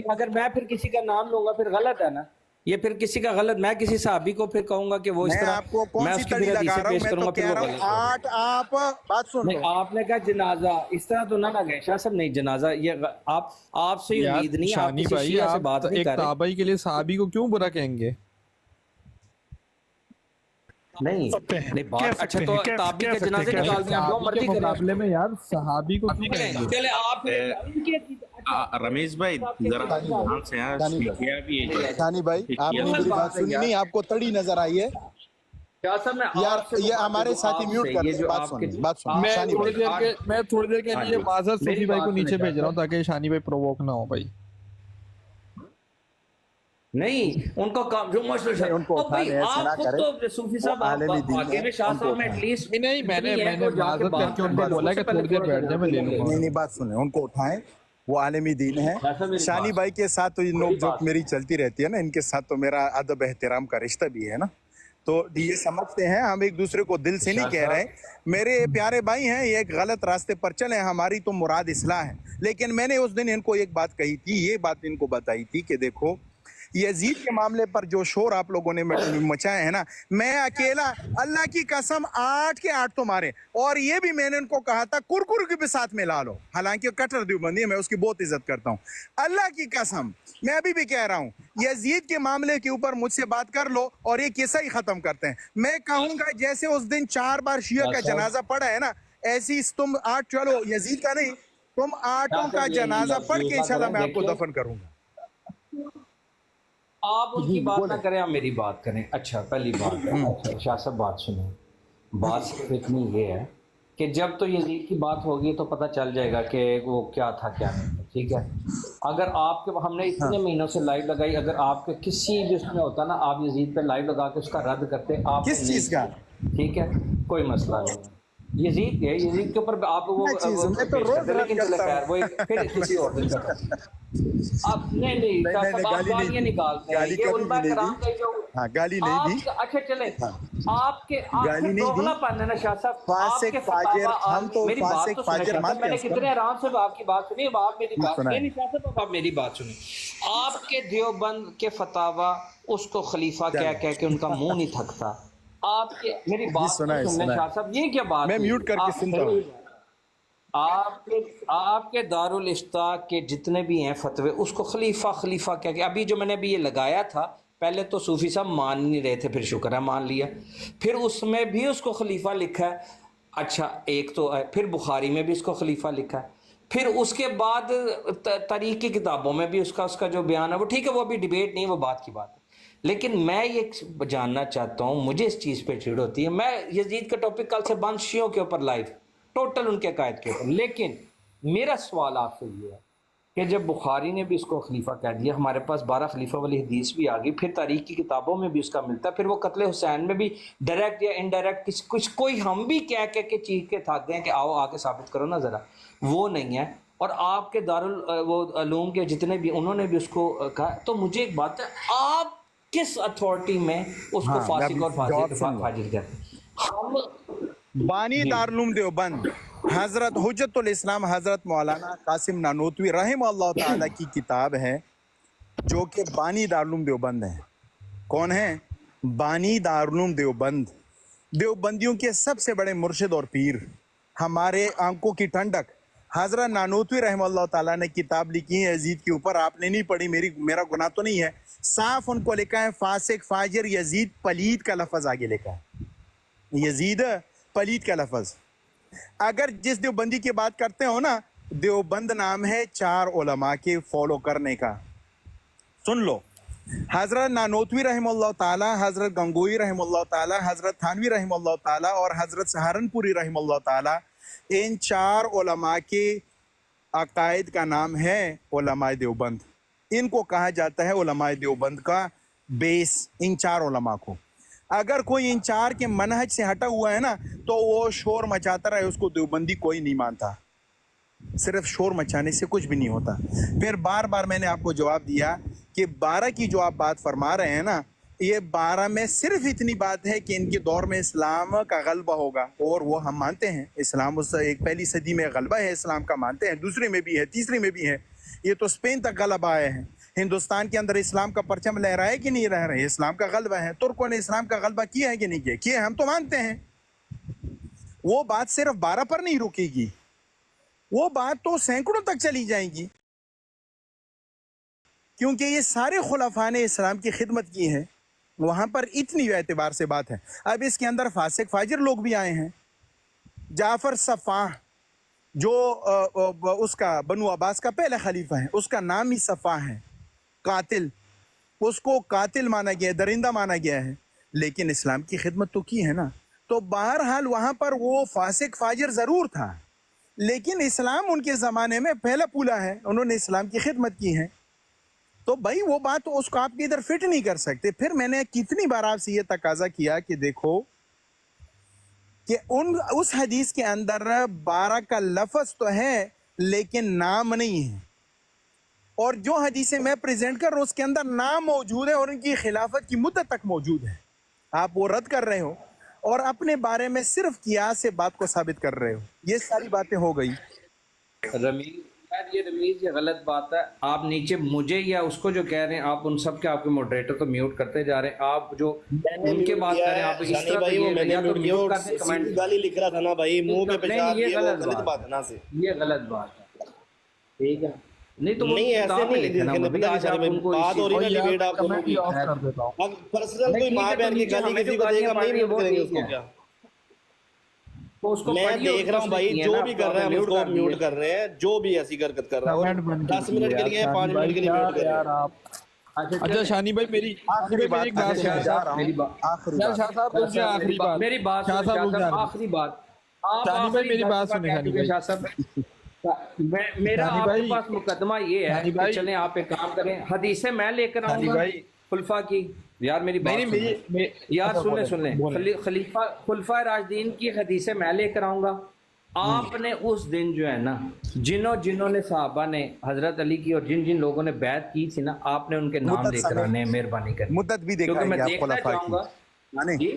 اگر میں پھر کسی کا نام لوں گا پھر غلط ہے نا، یہ پھر کسی کا غلط، میں کسی صحابی کو پھر کہوں گا کہ وہ اس طرح، آپ کو کون سی تڑی لگا رہا ہوں، میں تو کہہ رہا ہوں آپ بات سن لو. آپ نے کہا جنازہ اس طرح تو نہ لگے شاہ صاحب، نہیں جنازہ یہ آپ سے امید نہیں، آپ کسی شیعہ سے بات نہیں کر رہے. ایک تابعی کے لیے صحابی کو کیوں برا کہیں گے؟ نہیں اچھا تو تابعی کے جنازے نکال دیں، جو مرضی کریں. مقابلے میں یار صحابی کو کیوں کہیں گے؟ چلے آپ رمیش بھائی ذرا دھیان سے ہیں، ثانی بھائی آپ نے میری بات سنی نہیں، آپ کو تڑی نظر آئی ہے یار، یہ ہمارے ساتھی میوٹ کر دیں، بات سنیں. میں تھوڑی دیر کے لیے معذرت صوفی بھائی کو نیچے بھیج رہا ہوں تاکہ شانی بھائی پرووک نہ ہو بھائی. نہیں ان کو کام جو مشہور ہے ان کو اٹھانے ایسے نہ کریں، تو صوفی صاحب آگے میں شاہ صاحب میں ایٹ لیسٹ نہیں میں نے معذرت کر کے ان کو بولا کہ تھوڑی دیر بیٹھ جائیں، میں لے لوں گا. نہیں بات سنیں، ان کو اٹھائیں، وہ عالمی دین ہے. شانی بھائی کے ساتھ تو یہ نوک جھوک میری چلتی رہتی ہے نا، ان کے ساتھ تو میرا ادب احترام کا رشتہ بھی ہے نا، تو یہ سمجھتے ہیں ہم ایک دوسرے کو دل سے نہیں کہہ رہے. میرے پیارے بھائی ہیں، یہ ایک غلط راستے پر چلیں، ہماری تو مراد اصلاح ہے. لیکن میں نے اس دن ان کو ایک بات کہی تھی، یہ بات ان کو بتائی تھی کہ دیکھو یزید کے معاملے پر جو شور آپ لوگوں نے مچائے ہیں نا، میں اکیلا اللہ کی قسم 8 کے 8 تو مارے. اور یہ بھی میں نے ان کو کہا تھا کرکر کے بھی ساتھ میں لا لو، حالانکہ کٹر دیوبندی ہے، میں اس کی بہت عزت کرتا ہوں. اللہ کی قسم میں ابھی بھی کہہ رہا ہوں، یزید کے معاملے کے اوپر مجھ سے بات کر لو اور یہ قصہ ہی ختم کرتے ہیں. میں کہوں گا جیسے اس دن 4 بار شیعہ کا جنازہ پڑھا ہے نا، ایسی تم 8 چلو یزید کا نہیں، تم 8 کا جنازہ پڑھ کے انشاءاللہ میں آپ کو دفن کروں گا. آپ ان کی بات نہ کریں، آپ میری بات کریں. اچھا پہلی بات شاہ صاحب بات سنیں، بات صرف اتنی یہ ہے کہ جب تو یزید کی بات ہوگی تو پتہ چل جائے گا کہ وہ کیا تھا کیا نہیں تھا، ٹھیک ہے. اگر آپ کے ہم نے اتنے مہینوں سے لائیو لگائی، اگر آپ کے کسی بھی اس میں ہوتا نا، آپ یزید پہ لائیو لگا کے اس کا رد کرتے، آپ کس چیز کا؟ ٹھیک ہے کوئی مسئلہ نہیں ہے. یزید کے اوپر آپ وہ لیکن چلے خیر وہ پھر کسی اور دن کرتا. اب نہیں گالیاں نکالتے ہیں، یہ علماء کرام کا جو گالی نہیں دی. اچھا چلے آپ کے گالی نہیں دی، پن ہے نا شاہ صاحب، فاسق فاجر، ہم تو میری بات فاسق تو فاجر سنیں. مانتے میں نے ہیں. کتنے آرام سے آپ کی بات سنی، آپ میری بات نہیں شاہ صاحب، آپ میری بات سنیں. آپ کے دیوبند کے فتاوی اس کو خلیفہ کہہ کے ان کا منہ نہیں تھکتا. آپ کے میری بات سنیں شاہ صاحب، یہ کیا بات میں میوٹ کر کے سنتا ہوں. آپ کے دارالفتاء کے جتنے بھی ہیں فتوے اس کو خلیفہ کہہ کے، ابھی جو میں نے ابھی یہ لگایا تھا، پہلے تو صوفی صاحب مان نہیں رہے تھے، پھر شکر ہے مان لیا، پھر اس میں بھی اس کو خلیفہ لکھا ہے. اچھا ایک تو ہے، پھر بخاری میں بھی اس کو خلیفہ لکھا ہے، پھر اس کے بعد تاریخ کی کتابوں میں بھی اس کا جو بیان ہے وہ ٹھیک ہے، وہ بھی ڈیبیٹ نہیں، وہ بات کی بات ہے. لیکن میں یہ جاننا چاہتا ہوں، مجھے اس چیز پہ چڑ ہوتی ہے، میں یزید کا ٹاپک کل سے بند شیعوں کے اوپر لائیو ٹوٹل ان کے عقائد کے اوپر. لیکن میرا سوال آپ سے یہ ہے کہ جب بخاری نے بھی اس کو خلیفہ کہہ دیا، ہمارے پاس 12 خلیفہ والی حدیث بھی آ گئی، پھر تاریخ کی کتابوں میں بھی اس کا ملتا ہے، پھر وہ قتل حسین میں بھی ڈائریکٹ یا انڈائریکٹ کچھ کوئی ہم بھی کہہ کے چیخ کے تھک گئے کہ آؤ آ کے ثابت کرو نا ذرا، وہ نہیں ہے. اور آپ کے دارالعلوم کے جتنے بھی انہوں نے بھی اس کو کہا. تو مجھے ایک بات ہے، آپ کس اتھارٹی میں اس کو فاسق اور فاجر کہتے ہیں؟ بانی دارالعلوم دیوبند حضرت حجت الاسلام حضرت مولانا قاسم نانوتوی رحمہ اللہ تعالیٰ کی کتاب ہے، جو کہ بانی دارالعلوم دیوبند ہیں. کون ہیں؟ بانی دارالعلوم دیوبند، دیوبندیوں کے سب سے بڑے مرشد اور پیر، ہمارے آنکھوں کی ٹھنڈک. حضرت نانوتوی رحمہ اللہ تعالیٰ نے کتاب لکھی ہے یزید کے اوپر، آپ نے نہیں پڑھی، میرا گناہ تو نہیں ہے. صاف ان کو لکھا ہے فاسق فاجر، یزید پلید کا لفظ آگے لکھا ہے، یزید پلید کا لفظ. اگر جس دیوبندی کی بات کرتے ہو نا، دیوبند نام ہے 4 علماء کے فالو کرنے کا. سن لو، حضرت نانوتوی رحمہ اللہ تعالیٰ، حضرت گنگوئی رحمہ اللہ تعالیٰ، حضرت تھانوی رحمہ اللہ تعالیٰ اور حضرت سہارنپوری رحمہ اللہ تعالیٰ، ان 4 علماء کے عقائد کا نام ہے علماء دیوبند. ان کو کہا جاتا ہے علماء دیوبند کا بیس، ان 4 علماء کو. اگر کوئی ان 4 کے منہج سے ہٹا ہوا ہے نا تو وہ شور مچاتا رہے، اس کو دیوبندی کوئی نہیں مانتا. صرف شور مچانے سے کچھ بھی نہیں ہوتا. پھر بار بار میں نے آپ کو جواب دیا کہ 12 کی جو آپ بات فرما رہے ہیں نا، ये 12 में सिर्फ इतनी बात है कि इनके दौर में इस्लाम का गलबा होगा, और वो हम मानते हैं। इस्लाम उस एक पहली सदी में गलबा है इस्लाम का, मानते हैं। दूसरी में भी है, तीसरी में भी है। ये तो स्पेन तक गलबा आए हैं। हिंदुस्तान के अंदर इस्लाम का परचम लहराए कि नहीं लहरा रहे? इस्लाम का गलबा है। तुर्कों ने इस्लाम का गलबा किया है कि नहीं किया? किया, हम तो मानते हैं। वो बात सिर्फ 12 पर नहीं रुकेगी, वो बात तो सैकड़ों तक चली जाएगी, क्योंकि ये सारे खुलफा ने इस्लाम की खिदमत की है। वहां पर इतनी एतबार से बात है। अब इसके अंदर फासिक फाजिर लोग भी आए हैं। जाफर सफ़ाह जो उसका बनु अब्बास का पहला खलीफा है, उसका नाम ही सफ़ाह है, कातिल। उसको कातिल माना गया है, दरिंदा माना गया है, लेकिन इस्लाम की खिदमत तो की है ना। तो बहरहाल वहाँ पर वो फासिक फाजिर ज़रूर था, लेकिन इस्लाम उनके ज़माने में पहला पूला है, उन्होंने इस्लाम की खिदमत की है। तो भाई वो बात तो उसको आपके इधर फिट नहीं कर सकते। फिर मैंने कितनी बार आपसे ये तकाजा किया कि देखो कि उस हदीस के अंदर 12 का लफ्ज़ तो है लेकिन नाम नहीं है, और जो हदीसें मैं प्रेजेंट कर रहा हूँ उसके अंदर नाम मौजूद है और उनकी खिलाफत की मुद्दत तक मौजूद है। आप वो रद्द कर रहे हो और अपने बारे में सिर्फ कियास से बात को साबित कर रहे हो। ये सारी बातें हो गई। रमीज यार, ये गलत बात है। आप नीचे मुझे या उसको जो कह रहे हैं, आप उन सब के आपके मॉडरेटर को म्यूट करते जा रहे हैं। आप जो उनके बात कर रहे हैं, आप इस तरह भाई वो मैंने या तो म्यूट किया म्यूट और करते कमेंट गाली लिख रहा था ना भाई, मुंह पे पेशाब ये किया, वो गलत गलत बात है ना से। ये गलत बात है, ठीक है? नहीं तो नहीं ऐसे नहीं लिखना, पता नहीं भाई बात हो रही ना डिबेट आप दोनों की। ऑफ कर देता हूँ। अब पर्सनल कोई मां बहन की गाली किसी को देगा, नहीं म्यूट करेंगे उसको क्या? मैं देख रहा हूँ भाई, जो भी कर रहे हैं हम उसको म्यूट कर रहे हैं, जो भी ऐसी हरकत कर रहा है। 10 मिनट के लिए 5 मिनट के लिए म्यूट कर रहे हैं। अच्छा शानी भाई, मेरी आखिरी बात, एक बात जा रहा हूँ। मेरी बात, यार शाह साहब रुक जाए, आखिरी बात, मेरी बात शाह साहब रुक जाए, आखिरी बात। आप शानी भाई आखिरी मेरी बात सुने, शानी भाई। शाह साहब, मेरा शानी आपके भाई, पास मुकदमा ये है शानी कि भाई, चलें आप एक काम करें, हदीसें मैं लेकर शानी आऊंगा भाई, खुलफा की। यार मेरी बात नहीं सुनो। यार अच्छा, सुन ले, खलीफा खुलफा राशिदीन की हदीसें मैं लेकर आऊंगा। आपने उस दिन जो है ना, जिन्होंने साहबा ने हजरत अली की और जिन जिन लोगों ने बैत की थी ना, आपने उनके नाम मुद्दत लेकर समय- आने हैं, मेहरबानी कर। मुद्दत भी क्योंकि मैं दिखाएंगे आप देखना खुलफा चाहूंगा की, माने? जी।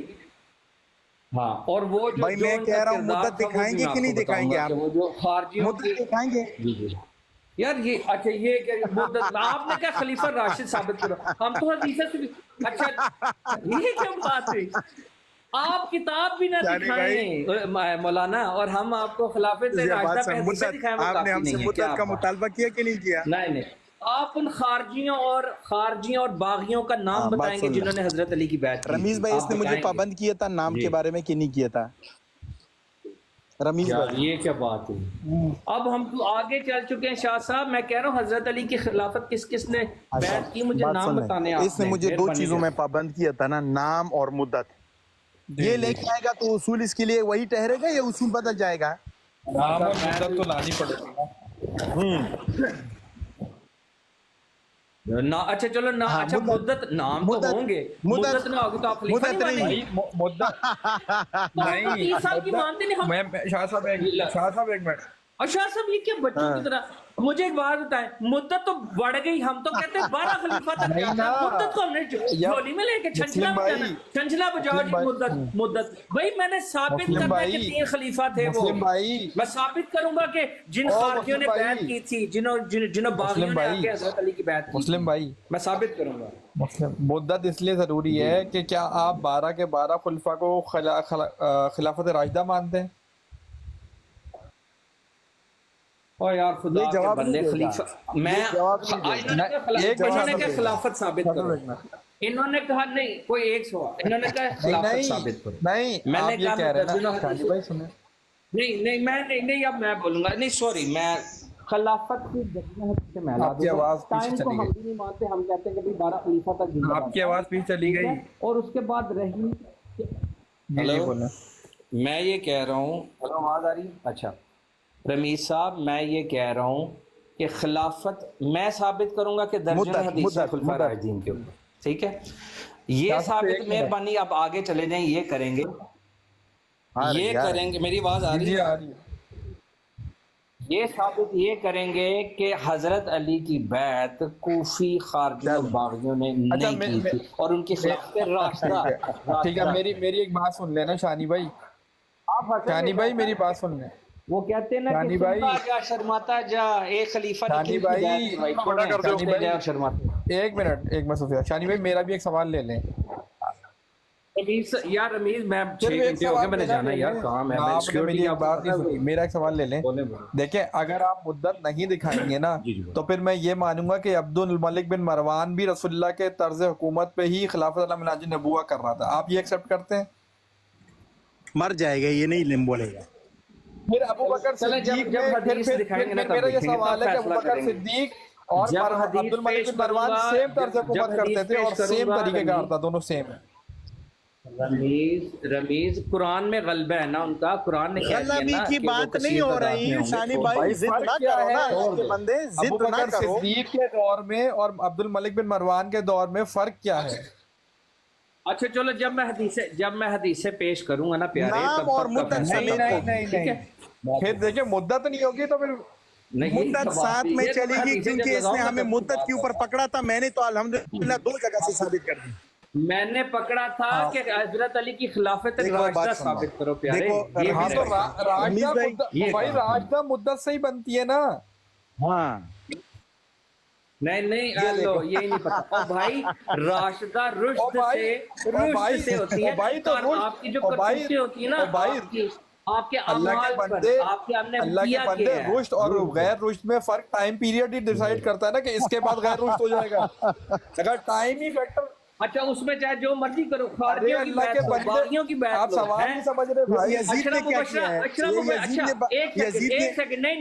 हाँ, और वो जो भाई मैं उनका कह रहा हूँ किरदार मुद्दत था, वो भी दिखाएंगे मैं कि नहीं आपको दिखाएंगे? बताऊंगा आप कि वो जो खारजियों मुद्दत की दिखाएंगे? जी जी यार, ये अच्छा, ये क्या मुद्दत आपने क्या खलीफा राशिद साबित करो? हम तो हदीस से भी अच्छा, ये क्या बात हुई? आप किताब भी ना यानी दिखाएं मौलाना, और हम आपको खिलाफत ये बात राशिदा सब पे हदीसें मुद्दत, दिखाएं, वो आपने काफी हमसे नहीं है। मुद्दत क्या का बात? मुतालबा किया कि नहीं किया? नहीं, आप उन खारजियों और बागियों का नाम हाँ, बात बताएंगे सुन ले। जिन्होंने हजरत अली की बैत की रमीज थी। भाई, आप इसने मुझे बताएंगे? पाबंद किया था नाम जी। के बारे में कि नहीं किया था? रमीज यार भाई, ये क्या बात हुई? अब हम तो आगे चल चुके हैं शाह साहब। मैं कह रहा हूँ हजरत अली की खिलाफत किस किस ने बैत की, मुझे बात नाम सुन ले। बताने इसने मुझे दो मेहरबानी चीजों कर। में पाबंद किया था ना, नाम और मुद्दत। ये लेके आएगा तो उसूल इसके लिए वही ठहरेगा या उसूल बदल जाएगा? नाम और मुद्दत तो लानी पड़ेगी ना। ना अच्छा चलो ना, हाँ, अच्छा मुद्दत, नाम तो होंगे, मुद्दत ना होगी तो आप खलीफा मुद्दत नहीं नहीं। मानेंगे? मुद्दत तो हम तो 30 साल की मानते नहीं हम। मैं शाह साहब एक मिनट। अच्छा सब ये क्या बच्चों की तरह? मुझे एक बात बताएं, मुद्दत तो बढ़ गई। हम तो कहते हैं 12 खलीफा तक नहीं ना। मुद्दत को हमने झोली में लेके छंछला मुस्लिम भाई, बजाना, छंछला बजाओ जी। मुद्दत भाई मैंने साबित मुस्लिम करना है कि भाई, 3 खलीफा थे वो। मुस्लिम भाई, मैं साबित करूंगा कि जिन ओ खारजियों ने मुस्लिम बैत भाई, की थी, जिन्होंने बागियों ने भाई, आके हजरत अली की बैत की मुस्लिम थी, भाई, मैं साबित करूंगा। मुस्लिम मुद्दत इसलिए जरूरी है कि क्या आप 12 के 12 खुलफा को खिलाफत राशिदा मानते हैं? और यार खुदा ये के जवाब बंदे नहीं खलीफा, देगा। मैं ये जवाब नहीं देगा। इन्होंने क्या देगा। खिलाफत साबित करो? इन्होंने कहा नहीं, कोई एक सवाल इन्होंने कहा खिलाफत साबित करो। नहीं, मैंने आप ये कहा कह रहे हैं मैं ना, शानी भाई सुने। नहीं मैं नहीं अब मैं बोलूंगा नहीं, सॉरी, मैं खिलाफत की जगह से मैं ला आपकी दूंगा। आवाज पीछे टाइम को चली हम गई। भी नहीं मानते, हम कहते हैं कि भाई 12 खलीफा तक जिंदा आपकी आवाज पीछे चली ठीक गई। है? और उसके बाद रही, जी बोले। मैं ये कह रहा हूँ, हेलो आवाज आ रही है? अच्छा रमीज साहब, मैं ये कह रहा हूँ कि खिलाफत मैं साबित करूंगा कि दर्जन हदीस खुलफा राशिदीन के ऊपर, ठीक है? ये साबित मेहरबानी अब आगे चले जाएं, ये करेंगे, ये करेंगे। मेरी आवाज आ रही है? یہ ثابت یہ کریں گے کہ حضرت علی کی بیعت کوفی خارجیوں باغیوں نے نہیں کی تھی اور ان کی خلاف راستہ ٹھیک ہے میری ایک بات سن لینا شانی بھائی، شانی بھائی میری بات سن لیں. وہ کہتے ہیں نا شانی کہ بھائی جا شرماتا جا، ایک خلیفہ شانی بھائی شرماتا. ایک منٹ، ایک میں سوچا شانی بھائی میرا بھی ایک سوال لے لیں. یار رمیز میں صرف ایک سوال میں نے جانا یار کام ہے. آپ نے میری ایک بات نہیں سنی، میرا ایک سوال لے لیں. دیکھیں اگر آپ مدت نہیں دکھائیں گے نا تو پھر میں یہ مانوں گا کہ عبد الملک بن مروان بھی رسول اللہ کے طرز حکومت پہ ہی خلافت اللہ مناج نبوہ کر رہا تھا. آپ یہ ایکسپٹ کرتے ہیں؟ مر جائے گا، یہ نہیں بولے گا. پھر ابو بکر صدیق میرا یہ سوال ہے کہ ابو بکر صدیق اور عبد الملک بن مروان سیم طرز حکومت کرتے تھے اور سیم طریقے کار تھا، دونوں سیم ہے. رمیز قرآن میں غلبہ ہے نا ان کا. قرآن نے کہہ دیا غلبی نا کی بات نہیں ہو رہی شانی بھائی، ضد نہ کرو نا اللہ کے بندے، ابو ضد نہ بکر کرو. صدیق کے دور میں اور عبد الملک بن مروان کے دور میں فرق کیا ہے؟ اچھا چلو جب میں حدیثیں پیش کروں گا نا پیارے نام اور مدت سمیت کو پھر دیکھیں مدت نہیں ہوگی تو پھر مدت ساتھ میں چلے گی، کیونکہ اس نے ہمیں مدت کے اوپر پکڑا تھا. میں نے تو الحمدللہ 2 جگہ سے ثابت کر دی. میں نے پکڑا تھا کہ حضرت علی کی خلافت راشدہ ثابت کرو پیارے. ہاں تو راشدہ مدت سے ہی بنتی ہے نا. ہاں نہیں یہی نہیں پتا. اور بھائی راشدہ رشد سے ہوتی ہے. آپ کی جو کرتوتیں ہوتی ہیں نا آپ کے اعمال پر، آپ کے اللہ کے بندے رشد اور غیر رشد میں فرق ٹائم پیریڈ ہی ڈیسائیڈ کرتا ہے نا کہ اس کے بعد غیر رشد ہو جائے گا. اگر ٹائم ہی فیکٹر، اچھا اس میں چاہے جو مرضی کرو، خارجیوں کی اللہ کے بیعت بندے باغیوں کی بیعت آپ سوال نہیں سمجھ رہے بھائی. یزید نے کیا کیا ہے؟ ایک سیکنڈ نہیں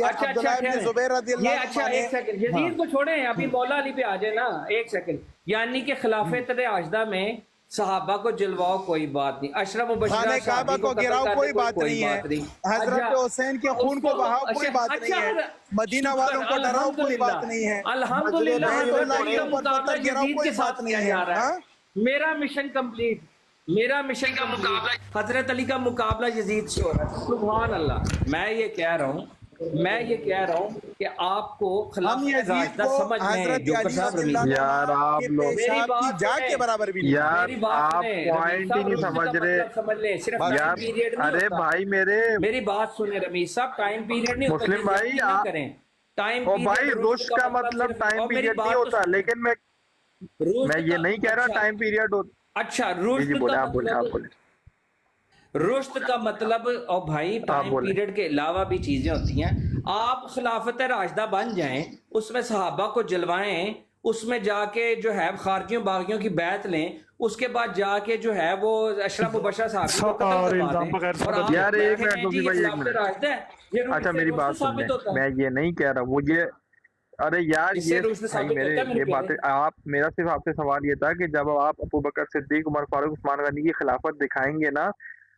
عبداللہ ابن زبیر رضی اللہ عنہ. اچھا ایک سیکنڈ یزید کو چھوڑیں، ابھی مولا علی پہ آ جائے نا. ایک سیکنڈ. یعنی کہ خلافت راشدہ میں صحابہ کو جلواؤ کوئی بات نہیں، اشرف مبشرہ خانہ کعبہ کو گراؤ کوئی بات نہیں ہے، حضرت حسین کے خون کو بہاؤ کوئی بات نہیں ہے، مدینہ والوں کو ڈراؤ کوئی بات نہیں ہے، الحمدللہ گراؤ کوئی بات نہیں ہے. میرا مشن کمپلیٹ، میرا مشن کا مقابلہ حضرت علی کا مقابلہ یزید سے ہو رہا ہے. سبحان اللہ. میں یہ کہہ رہا ہوں کہ آپ کو خلافت راشدہ سمجھ میں جو یار آپ لوگ جا کے برابر بھی یار آپ پوائنٹ ہی نہیں سمجھ رہے یار. ارے بھائی میری بات سنیں رمیز صاحب، ٹائم پیریڈ نہیں ہوتا مسلم بھائی کریں. او بھائی رشد کا مطلب ٹائم پیریڈ نہیں ہوتا، لیکن میں یہ نہیں کہہ رہا ٹائم پیریڈ ہوتا. اچھا رشد کا مطلب اور بھائی ٹائم پیریڈ کے علاوہ بھی چیزیں ہوتی ہیں. آپ خلافت راشدہ بن جائیں، اس میں صحابہ کو جلوائیں، اس میں جا کے جو ہے خارجیوں باغیوں کی بیعت لیں، اس کے بعد جا کے جو ہے وہ اشرف مبشرہ صحابی کو قتل کروا دیں. یار ایک منٹ روکی بھائی، ایک منٹ. اچھا میری بات سن لیں، میں یہ نہیں کہہ رہا وہ یہ. ارے یار یہ باتیں آپ، میرا صرف آپ سے سوال یہ تھا کہ جب آپ ابو بکر صدیق، عمر فاروق، عثمان غنی کی خلافت دکھائیں گے نا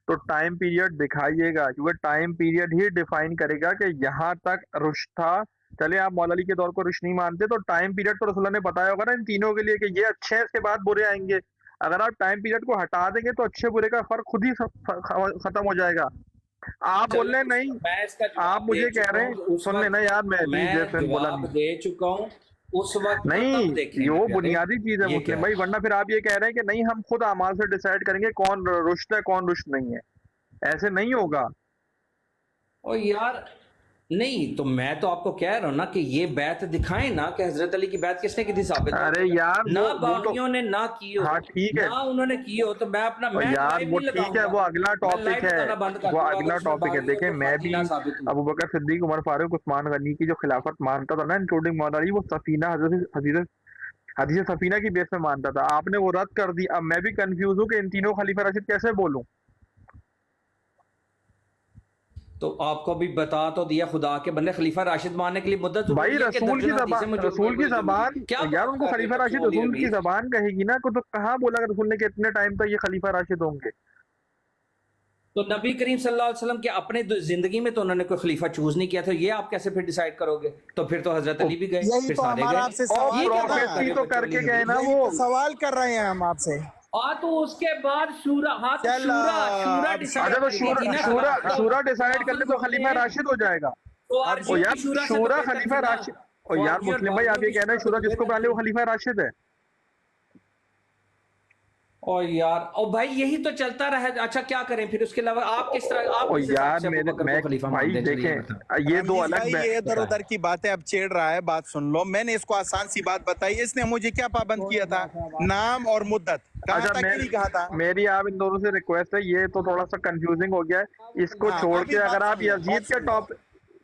تو ٹائم پیریڈ دکھائیے گا، کیونکہ ٹائم پیریڈ ہی ڈیفائن کرے گا کہ یہاں تک رشد تھا. چلے آپ مولا علی کے دور کو رشد نہیں مانتے تو ٹائم پیریڈ تو رسول اللہ نے بتایا ہوگا نا ان تینوں کے لیے کہ یہ اچھے ہیں، اس کے بعد برے آئیں گے. اگر آپ ٹائم پیریڈ کو ہٹا دیں گے تو اچھے برے کا فرق خود ہی ختم ہو جائے گا. آپ بول رہے نہیں، آپ مجھے کہہ رہے ہیں سن لینا یار، میں جیسے بولا دے چکا ہوں اس وقت نہیں، وہ بنیادی چیز ہے مسلم بھائی. ورنہ پھر آپ یہ کہہ رہے ہیں کہ نہیں ہم خود اعمال سے ڈیسائیڈ کریں گے کون رشد ہے کون رشد نہیں ہے. ایسے نہیں ہوگا. او یار نہیں، تو میں تو آپ کو کہہ رہا ہوں نا کہ یہ بیعت دکھائیں نا کہ حضرت علی کی بیعت کس نے کی تھی ثابت. ارے یار نہ باغیوں نے نہ کی ہو، ہاں ٹھیک ہے، نہ انہوں نے کی ہو، تو میں اپنا یار وہ ٹھیک ہے، وہ اگلا ٹاپک ہے، وہ اگلا ٹاپک ہے. دیکھیں میں بھی ابو بکر صدیق، عمر فاروق، عثمان غنی کی جو خلافت مانتا تھا نا انکلوڈنگ مولا علی، وہ سفینہ حدیث سفینہ کی بیس میں مانتا تھا. آپ نے وہ رد کر دی. اب میں بھی کنفیوز ہوں کہ ان تینوں خلیفہ راشد کیسے بولوں. تو آپ کو بھی بتا تو دیا خدا کے بندے خلیفہ راشد ماننے کے لیے مدت بھائی رسول کی زبان یار ان کو خلیفہ راشد رسول کی زبان کہے گی نا. تو کہاں بولا کہ رسول نے کہ اتنے ٹائم تک یہ خلیفہ راشد ہوں گے. تو نبی کریم صلی اللہ علیہ وسلم کے اپنے زندگی میں تو انہوں نے کوئی خلیفہ چوز نہیں کیا تھا. یہ آپ کیسے پھر ڈیسائیڈ کرو گے؟ تو پھر تو حضرت علی بھی گئے، پھر سارے گئے تو کر کے گئے نا. وہ سوال کر رہے ہیں ہم آپ سے. تو اس کے بعد شورا ڈیسائیڈ کر لے تو خلیفہ راشد ہو جائے گا. او یار شورا خلیفہ راشد، او یار مسلم بھائی آپ یہ کہہ رہے ہیں شورا جس کو پہلے وہ خلیفہ راشد ہے؟ اور یار اور بھائی یہی تو چلتا رہا ہے. اچھا کیا کریں پھر اس کے علاوہ آپ کس طرح آپ کس حساب سے ابو بکر کو خلیفہ مانتے ہیں؟ دیکھیں یہ دو الگ یہ ادھر ادھر کی باتیں اب چھیڑ رہا ہے. بات سن لو، میں نے اس کو آسان سی بات بتائی. اس نے مجھے کیا پابند کیا تھا؟ نام اور مدت. کہا تھا کہ نہیں کہا تھا؟ میری آپ ان دونوں سے ریکویسٹ ہے، یہ تو تھوڑا سا کنفیوزنگ ہو گیا ہے، اس کو چھوڑ کے اگر آپ یزید کے ٹاپک،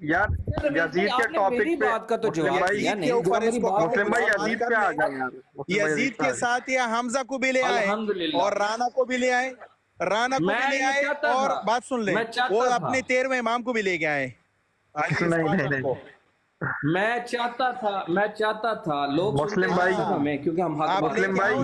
یار یزید کے ٹاپک پہ مسلم بھائی یزید پہ آ جائیں یار. یزید کے ساتھ یا حمزہ کو بھی لے آئے اور رانا کو بھی لے آئے، رانا کو بھی لے آئے، اور بات سن لیں وہ اپنے 13ویں امام کو بھی لے کے آئے. میں چاہتا تھا لوگ مسلم بھائی ہمیں کیونکہ ہم حق مسلم بھائی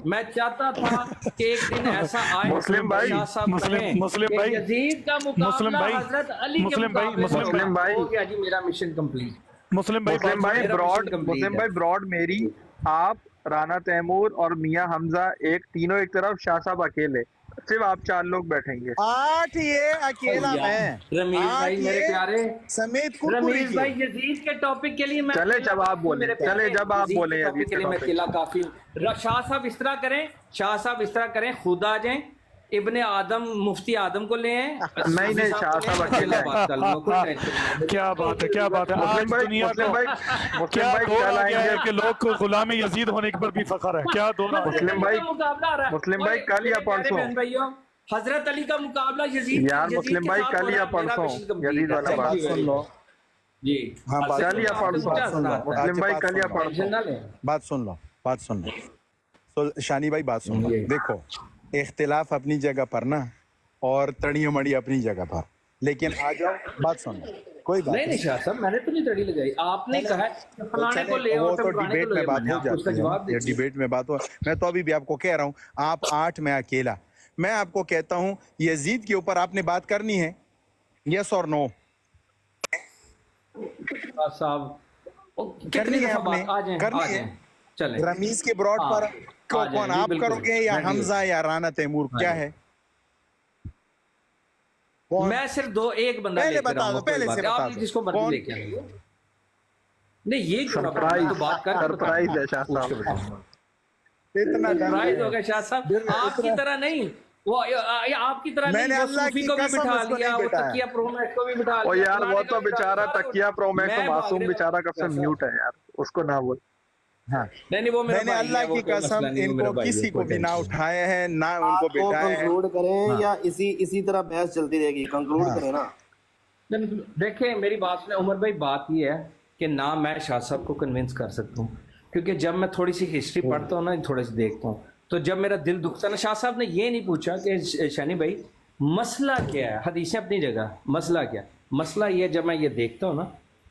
میں چاہتا تھا کہ ایک دن ایسا آئے مسلم بھائی شاہ صاحب کہیں کہ یزید کا مقابلہ حضرت علی کے مقابلے مسلم بھائی ہو گیا. جی میرا مشن کمپلیٹ. مسلم بھائی براڈ میری، آپ رانا تیمور اور میاں حمزہ تینوں ایک طرف، شاہ صاحب اکیلے، صرف آپ 4 لوگ بیٹھیں گے. 8 یہ اکیلا میں، رمیز بھائی میرے پیارے سمیت رمیز بھائی یزید کے ٹاپک کے لیے میں چلے جب آپ بولیں ٹاپک کے لیے میں اکیلا کافی ہوں. شاہ صاحب اس طرح کریں خود آ جائیں، ابن آدم مفتی آدم کو لے آئیں. نہیں شاہ صاحب اکیلے بات کر لوں. کیا بات ہے آج دنیا کو کیا دور آ گیا ہے کہ لوگ کو غلام یزید ہونے پر بھی فخر ہے. کیا دور آ گیا ہے. مسلم بھائی کل یا پرسوں حضرت علی کا مقابلہ یزید یار مسلم بھائی کل یا پرسوں یزید والا بات سن لو. جی کل یا پرسوں مسلم بھائی کل یا پرسوں بات سن لو شانی بھائی، بات سن لو. دیکھو اختلاف اپنی جگہ پر نا، اور تڑی مڑی اپنی جگہ پر، لیکن آ جاؤ بات سن لو. کوئی بات نہیں شاہ صاحب میں نے تو نہیں تڑی لگائی، آپ نے کہا کہ فلانے کو لے آؤ، وہ تو ڈیبیٹ میں بات ہو جاتی ہے، ڈیبیٹ میں بات ہو. میں تو ابھی بھی آپ کو کہہ رہا ہوں آپ 8 میں اکیلا. میں آپ کو کہتا ہوں یزید کے اوپر آپ نے بات کرنی ہے، یس اور نو صاحب کرنی ہے آپ نے، کرنی ہے. چلیں رمیز کے براڈ پر کون آپ کرو گے یا حمزہ یا رانا تیمور؟ کیا ہے؟ میں صرف ایک بندہ پہلے بتا دو، پہلے سے بتا دو جس کو مرضی لے کے آئیں. نہیں یہ سرپرائز ہے شاہ صاحب. اتنا سرپرائز ہوگا شاہ صاحب. آپ کی طرح نہیں، وہ آپ کی طرح میں نے اللہ کی قسم اس کو نہیں بٹھایا. تکیہ پرو میکس کو بھی بٹھا او یار وہ تو بیچارہ تکیہ پرو میکس تو معصوم بیچارہ کب سے میوٹ ہے یار، اس کو نہ بول. میں نے اللہ کی قسم ان کو کسی کو بھی نہ اٹھایا ہے نہ ان کو بٹھایا ہے. کنکلوڈ کریں یا اسی طرح بحث چلتی رہے گی؟ کنکلوڈ کریں نا. دیکھیں میری بات سنیں عمر بھائی، بات یہ ہے کہ نہ میں شاہ صاحب کو کنونس کر سکتا ہوں، کیونکہ جب میں تھوڑی سی ہسٹری پڑھتا ہوں نا، تھوڑی سی دیکھتا ہوں، تو جب میرا دل دکھتا ہے نا. شاہ صاحب نے یہ نہیں پوچھا کہ شانی بھائی مسئلہ کیا ہے، حدیثیں اپنی جگہ، مسئلہ کیا؟ مسئلہ یہ جب میں یہ دیکھتا ہوں نا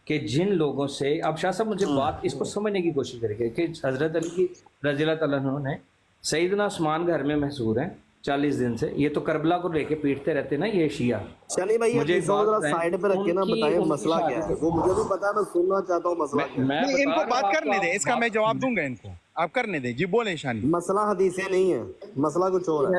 کہ جن لوگوں سے، اب شاہ صاحب مجھے بات اس کو سمجھنے کی کوشش کرے گا کہ حضرت علی کی رضی اللہ تعالیٰ عنہ نے سیدنا عثمان گھر میں محصور ہیں 40 دن سے، یہ تو کربلا کو لے کے پیٹتے رہتے نا یہ شیعہ. چلیے بھائی مجھے سائیڈ پہ رکھ کے نا بتائیں مسئلہ کیا ہے. وہ مجھے بھی پتا ہے، میں سننا چاہتا ہوں مسئلہ کیا ہے. ان کو بات کرنے دیں، اس کا میں جواب دوں گا ان کو، آپ کرنے دیں. جی بولیں شانی. مسئلہ حدیثیں نہیں ہے، مسئلہ کچھ اور ہے.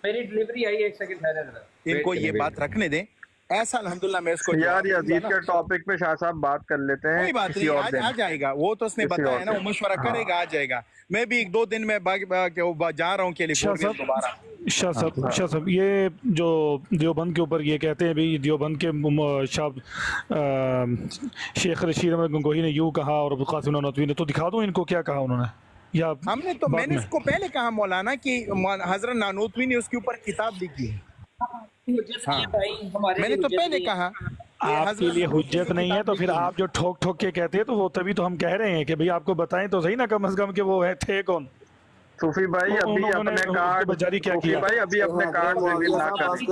میری ڈلیوری آئی، ایک سیکنڈ ٹھہرے. ان کو یہ بات رکھنے دیں. ایسا الحمدللہ میں اس کو یار یزید کے ٹاپک پہ شاہ صاحب بات کر لیتے ہیں. کوئی بات نہیں، آ جائے گا. وہ تو اس نے بتایا نا، وہ مشورہ کرے گا، آ جائے گا. میں بھی 1-2 دن میں جا رہا ہوں کیلیفورنیا دوبارہ. شاہ صاحب یہ جو دیوبند کے اوپر یہ کہتے ہیں بھی دیوبند کے شیخ رشید احمد گنگوہی نے یوں کہا اور ابو قاسم نانوتوی نے، تو دکھا دوں ان کو کیا کہا انہوں نے. یا ہم نے تو میں نے اس کو پہلے کہا مولانا کہ حضرت نانوتوی نے اس کے اوپر کتاب لکھی ہے. میں نے تو پہلے کہا آپ کے لیے حجت نہیں ہے، تو پھر آپ جو ٹھوک ٹھوک کے کہتے ہیں تو وہ تبھی تو ہم کہہ رہے ہیں کہ بھئی آپ کو بتائیں تو صحیح نا کم از کم کہ وہ تھے کون. صوفی بھائی ابھی اپنے کارڈ ریویل نہ کریں.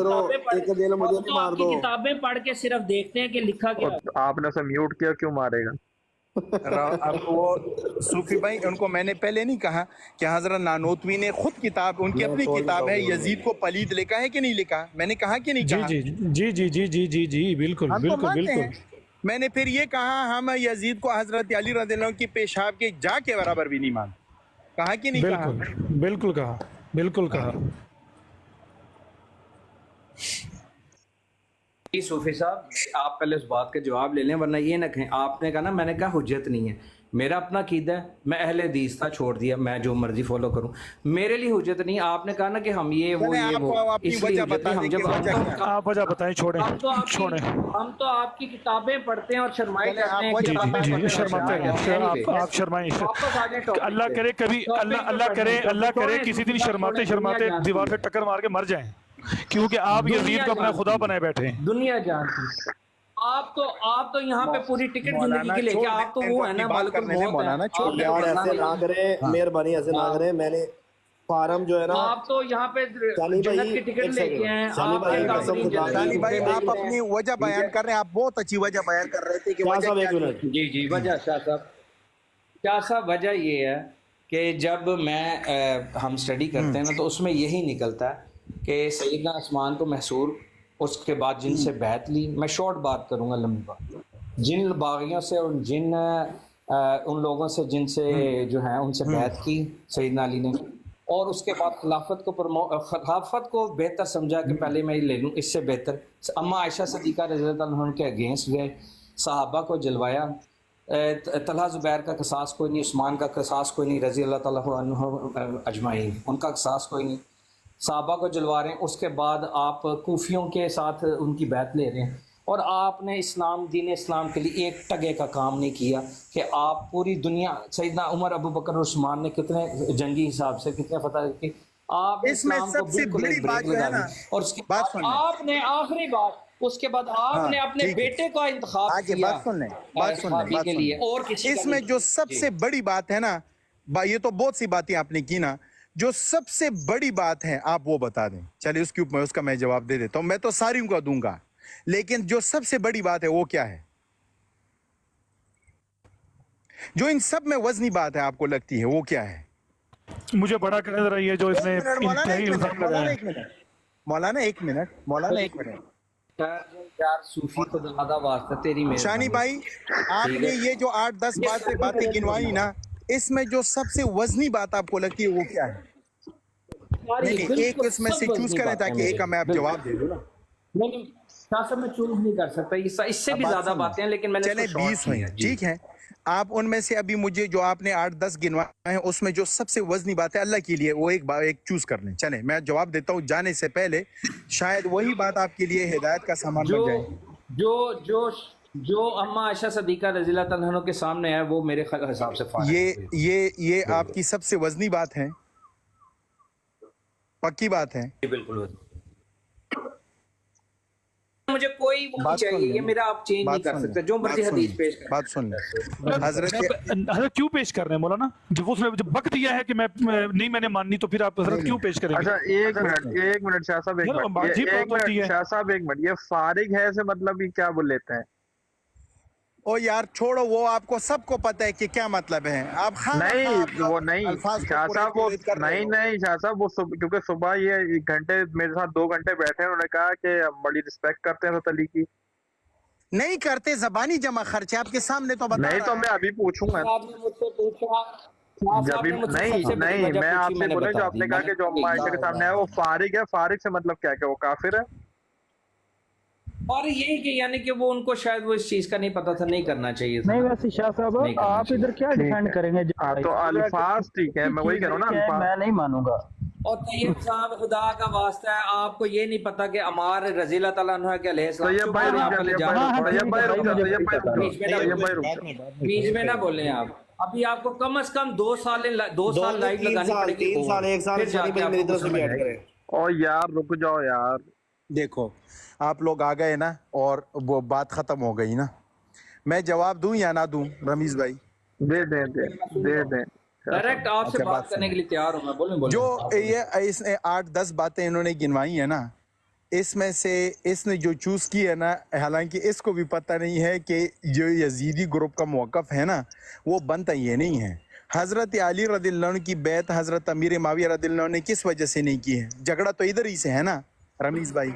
کتابیں پڑھ کے صرف دیکھتے ہیں کہ لکھا کیا. آپ نے اسے میوٹ کیا، کیوں مارے گا؟ اب وہ صوفی بھائی ان کو میں نے پہلے نہیں کہا کہ حضرت نانوتوی نے خود کتاب، ان کی اپنی کتاب ہے، یزید کو پلید لکھا ہے کہ نہیں لکھا؟ میں نے کہا کہ نہیں کہا؟ جی بالکل بالکل. میں نے پھر یہ کہا ہم یزید کو حضرت علی رضی اللہ عنہ کی پیشاب کے جا کے برابر بھی نہیں مانتے. کہا کہ نہیں کہا؟ بالکل کہا. صوفی صاحب آپ پہلے اس بات کا جواب لے لیں ورنہ یہ نہ کہیں آپ نے کہا نا میں نے کہا حجت نہیں ہے. میرا اپنا عقیدہ ہے, میں اہل حدیث تھا, چھوڑ دیا, میں جو مرضی فالو کروں, میرے لیے حجت نہیں. آپ نے کہا نا کہ ہم یہ وہ اس لیے حجت نہیں. ہم جب آپ وجہ بتائیں, چھوڑیں. ہم تو آپ کی کتابیں پڑھتے ہیں اور شرمائی کرتے ہیں. جی شرماتے ہیں آپ, شرمائیں. اللہ کرے کبھی اللہ کرے کسی دن شرماتے دیوار سے ٹکر مار کے مر جائیں, کیونکہ آپ یزید کو اپنا خدا بنائے بیٹھے ہیں. دنیا جانتی آپ تو یہاں پہ پوری ٹکٹ زندگی کے لے کے آپ تو وہ ہے نا مالک الموت ہے. ایسے نہ کریں, مہربانی ایسے نہ کریں. میں نے فارم جو ہے نا, آپ تو یہاں پہ جنت کی ٹکٹ لے کے ہیں. شانی بھائی آپ اپنی وجہ بیان کر رہے ہیں, آپ بہت اچھی وجہ بیان کر رہے تھے کہ جی وجہ شاہ صاحب وجہ یہ ہے کہ جب ہم اسٹڈی کرتے ہیں نا تو اس میں یہی نکلتا ہے کہ سیدنا عثمان کو محصور, اس کے بعد جن سے بیعت لی. میں شارٹ بات کروں گا, لمبی بات. جن باغیوں سے اور ان لوگوں سے جن سے جو ہیں ان سے بیعت کی سیدنا علی نے, اور اس کے بعد خلافت کو بہتر سمجھا کہ پہلے میں لے لوں, اس سے بہتر اما عائشہ صدیقہ رضی اللہ عنہ کے اگینسٹ گئے, صحابہ کو جلوایا. طلحہ زبیر کا قصاص کوئی نہیں, عثمان کا قصاص کوئی نہیں, رضی اللہ تعالیٰ عنہ اجمعین, ان کا قصاص کوئی نہیں. صحابہ کو جلوا رہے ہیں. اس کے بعد آپ کوفیوں کے ساتھ ان کی بیعت لے رہے ہیں, اور آپ نے دین اسلام کے لیے ایک ٹگے کا کام نہیں کیا کہ آپ پوری دنیا, سیدنا عمر, ابو بکر اور عثمان نے کتنے جنگی حساب سے کتنے فتح کی, آپ اس میں سب سے بڑی بات ہے نا, اور اس کے بعد آپ نے آخری بات, اس کے بعد آپ نے اپنے بیٹے کا انتخاب کیا صحابی کے لیے, اور کسی اس میں جو سب سے بڑی بات ہے نا, یہ تو بہت سی باتیں آپ نے کی نا, جو سب سے بڑی بات ہے آپ وہ بتا دیں. چلیے اس کا میں جواب دے دیتا ہوں. میں تو ساریوں کا دوں گا, لیکن جو سب سے بڑی بات ہے وہ کیا ہے, جو ان سب میں وزنی بات ہے آپ کو لگتی ہے, وہ کیا ہے؟ مجھے بڑا کہہ رہی ہے جو اس نے انتہائی الزام لگایا ہے. مولانا ایک منٹ یار صوفی کو زیادہ واسطہ تیری میں. شانی بھائی آپ نے یہ جو 8-10 باتیں گنوائی نا, اس میں جو سب سے وزنی بات آپ کو لگتی ہے وہ کیا ہے؟ نہیں, ایک اس میں سے چوز کریں تاکہ ایک کا میں آپ جواب دے دوں نا. شاہ صاحب میں چوز نہیں کر سکتا, اس سے بھی زیادہ باتیں ہیں, لیکن میں نے چلیں 20 ہوئی, ٹھیک ہے. آپ ان میں سے ابھی مجھے جو آپ نے 8-10 گنوائے ہیں اس میں جو سب سے وزنی بات ہے اللہ کے لیے, وہ ایک چوز کر لیں. چلیں میں جواب دیتا ہوں جانے سے پہلے, شاید وہی بات آپ کے لیے ہدایت کا سامان بن جائے. جو اما عائشہ صدیقہ رضی اللہ تعالیٰ عنہ کے سامنے ہے وہ میرے حساب سے یہ آپ کی سب سے وزنی بات ہے, پکی بات ہے. بالکل مجھے کوئی وہ چاہیے, یہ میرا آپ چینج نہیں کر سکتے, جو مرضی حدیث پیش کریں. بات سن لیں حضرت کیوں پیش کر رہے ہیں مولانا, جب اس نے وقت دیا ہے کہ میں نے ماننی, تو پھر آپ حضرت کیوں پیش کریں گے؟ اچھا ایک منٹ شاہ صاحب, شاہ صاحب ایک منٹ, یہ فارغ ہے سے مطلب کیا بول لیتے ہیں؟ او یار چھوڑو, وہ آپ کو سب کو پتہ ہے کہ کیا مطلب ہے. آپ نہیں وہ نہیں شاہ صاحب, وہ نہیں شاہ صاحب, وہ کیونکہ صبح یہ گھنٹے میرے ساتھ 2 گھنٹے بیٹھے, انہوں نے کہا کہ بڑی رسپیکٹ کرتے ہیں حضرت علی کی. نہیں کرتے, زبانی جمع خرچے آپ کے سامنے تو بتا. نہیں تو میں ابھی پوچھوں گا, نہیں میں آپ سے بولے جو آپ نے کہا کہ جو اما عائشہ کے سامنے ہے وہ فارغ ہے, فارغ سے مطلب کیا کہ وہ کافر ہے؟ اور یہی کہ یعنی کہ وہ ان کو شاید وہ اس چیز کا نہیں پتا تھا, نہیں کرنا چاہیے تھا. نہیں ویسے شاہ صاحب آپ ادھر کیا ڈیفینڈ کریں گے؟ تو الفاظ ٹھیک ہے, میں وہی کہہ رہا ہوں نا, میں نہیں مانوں گا. اور طیب صاحب خدا کا واسطہ ہے, آپ کو یہ نہیں پتا کہ عمار رضی اللہ تعالیٰ عنہ کے علیہ السلام, بیچ میں نہ بولیں آپ. ابھی آپ کو کم از کم 2 سال لائٹ لگانی پڑے گی, 3 سال 1 سال. اور یار رک جاؤ یار, دیکھو آپ لوگ آ گئے نا اور وہ بات ختم ہو گئی نا. میں جواب دوں یا نہ دوں رمیز بھائی؟ دے دیں ڈائریکٹ آپ سے بات کرنے کے لیے تیار ہوں میں, بولیں. جو یہ اس نے 8-10 باتیں انہوں نے گنوائی ہیں نا, اس میں سے اس نے جو چوز کی ہے نا, حالانکہ اس کو بھی پتہ نہیں ہے کہ جو یزیدی گروپ کا موقف ہے نا وہ بنتا یہ نہیں ہے. حضرت علی رضی اللہ عنہ کی بیعت حضرت امیر معاویہ رضی اللہ عنہ نے کس وجہ سے نہیں کی ہے؟ جھگڑا تو ادھر ہی سے ہے نا رمیز بھائی.